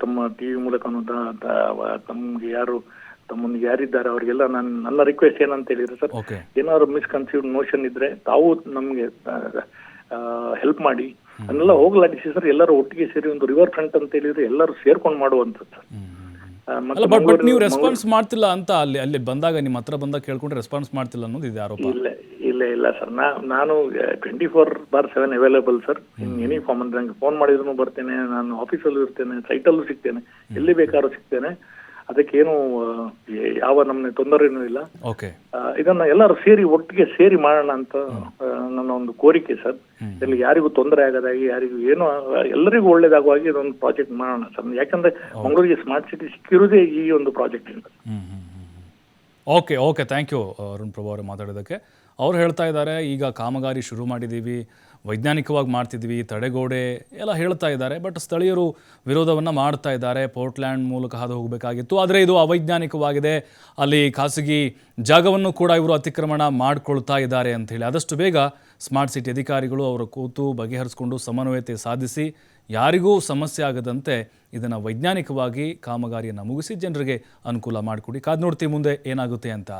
[SPEAKER 8] ತಮ್ಮ TV ಮೂಲಕ ತಮ್ಮನಿಗೆ ಯಾರಿದ್ದಾರೆ ಅವರಿಗೆಲ್ಲ ನನ್ನ ರಿಕ್ವೆಸ್ಟ್ ಏನಂತ ಹೇಳಿದ್ರೆ ಸರ್, ಏನಾದ್ರು ಮಿಸ್ಕನ್ಸೀವ್ಡ್ ನೋಷನ್ ಇದ್ರೆ ತಾವು ನಮ್ಗೆ ಹೆಲ್ಪ್ ಮಾಡಿ ಅದನ್ನೆಲ್ಲ ಹೋಗ್ಲಾಡಿಸಿ ಸರ್, ಎಲ್ಲರೂ ಒಟ್ಟಿಗೆ ಸೇರಿ ಒಂದು ರಿವರ್ ಫ್ರಂಟ್ ಅಂತ ಹೇಳಿದ್ರೆ ಎಲ್ಲರೂ ಸೇರ್ಕೊಂಡು ಮಾಡುವಂಥದ್ದು ಸರ್.
[SPEAKER 1] ಅಲ್ಲ ಬಟ್ ನೀವು ರೆಸ್ಪಾನ್ಸ್ ಮಾಡ್ತಿಲ್ಲ ಅಂತ ಅಲ್ಲಿ ಬಂದಾಗ ನಿಮ್ಮ ಹತ್ರ ಬಂದಾಗ ಕೇಳ್ಕೊಂಡ್ರೆ ರೆಸ್ಪಾನ್ಸ್ ಮಾಡ್ತಿಲ್ಲ ಅನ್ನೋದು ಇದೆ ಆರೋಪ.
[SPEAKER 8] ಇಲ್ಲ ಸರ್, ನಾನು 24/7 available sir in any form. ಅಂದ್ರೆ ನಂಗೆ ಫೋನ್ ಮಾಡಿದ್ರು ಬರ್ತೇನೆ, ನಾನು ಆಫೀಸಲ್ಲೂ ಇರ್ತೇನೆ, ಸೈಟಲ್ಲೂ ಸಿಗ್ತೇನೆ, ಎಲ್ಲಿ ಬೇಕಾದ್ರೂ ಸಿಗ್ತೇನೆ. ಅದಕ್ಕೇನು ಯಾವ ನಮ್ಗೆ ತೊಂದರೆನೂ ಇಲ್ಲ.
[SPEAKER 1] ಓಕೆ,
[SPEAKER 8] ಇದನ್ನ ಎಲ್ಲರೂ ಸೇರಿ ಒಟ್ಟಿಗೆ ಸೇರಿ ಮಾಡೋಣ ಅಂತ ನನ್ನ ಒಂದು ಕೋರಿಕೆ ಸರ್. ಇಲ್ಲಿ ಯಾರಿಗೂ ತೊಂದರೆ ಆಗದಾಗಿ, ಯಾರಿಗೂ ಏನು ಎಲ್ಲರಿಗೂ ಒಳ್ಳೇದಾಗುವಾಗಿ ಇದೊಂದು ಪ್ರಾಜೆಕ್ಟ್ ಮಾಡೋಣ ಸರ್. ಯಾಕಂದ್ರೆ ಮಂಗಳೂರಿಗೆ ಸ್ಮಾರ್ಟ್ ಸಿಟಿ ಸಿಕ್ಕಿರುವುದೇ ಈ ಒಂದು ಪ್ರಾಜೆಕ್ಟ್ ಇಂದ.
[SPEAKER 1] ಓಕೆ, ಥ್ಯಾಂಕ್ ಯು ಅರುಣ್ ಪ್ರಭು ಅವರು ಮಾತಾಡೋದಕ್ಕೆ. ಅವ್ರು ಹೇಳ್ತಾ ಇದ್ದಾರೆ, ಈಗ ಕಾಮಗಾರಿ ಶುರು ಮಾಡಿದ್ದೀವಿ, ವೈಜ್ಞಾನಿಕವಾಗಿ ಮಾಡ್ತಿದ್ವಿ, ತಡೆಗೋಡೆ ಎಲ್ಲ ಹೇಳ್ತಾ ಇದ್ದಾರೆ. ಬಟ್ ಸ್ಥಳೀಯರು ವಿರೋಧವನ್ನು ಮಾಡ್ತಾ ಇದ್ದಾರೆ. ಪೋರ್ಟ್ಲ್ಯಾಂಡ್ ಮೂಲಕ ಹಾದು ಹೋಗಬೇಕಾಗಿತ್ತು, ಆದರೆ ಇದು ಅವೈಜ್ಞಾನಿಕವಾಗಿದೆ, ಅಲ್ಲಿ ಖಾಸಗಿ ಜಾಗವನ್ನು ಕೂಡ ಇವರು ಅತಿಕ್ರಮಣ ಮಾಡಿಕೊಳ್ತಾ ಇದ್ದಾರೆ ಅಂಥೇಳಿ. ಆದಷ್ಟು ಬೇಗ ಸ್ಮಾರ್ಟ್ ಸಿಟಿ ಅಧಿಕಾರಿಗಳು ಅವರ ಕೂತು ಬಗೆಹರಿಸ್ಕೊಂಡು ಸಮನ್ವಯತೆ ಸಾಧಿಸಿ ಯಾರಿಗೂ ಸಮಸ್ಯೆ ಆಗದಂತೆ ಇದನ್ನು ವೈಜ್ಞಾನಿಕವಾಗಿ ಕಾಮಗಾರಿಯನ್ನು ಮುಗಿಸಿ ಜನರಿಗೆ ಅನುಕೂಲ ಮಾಡಿಕೊಡಿ. ಕಾದು ನೋಡ್ತೀವಿ ಮುಂದೆ ಏನಾಗುತ್ತೆ ಅಂತ.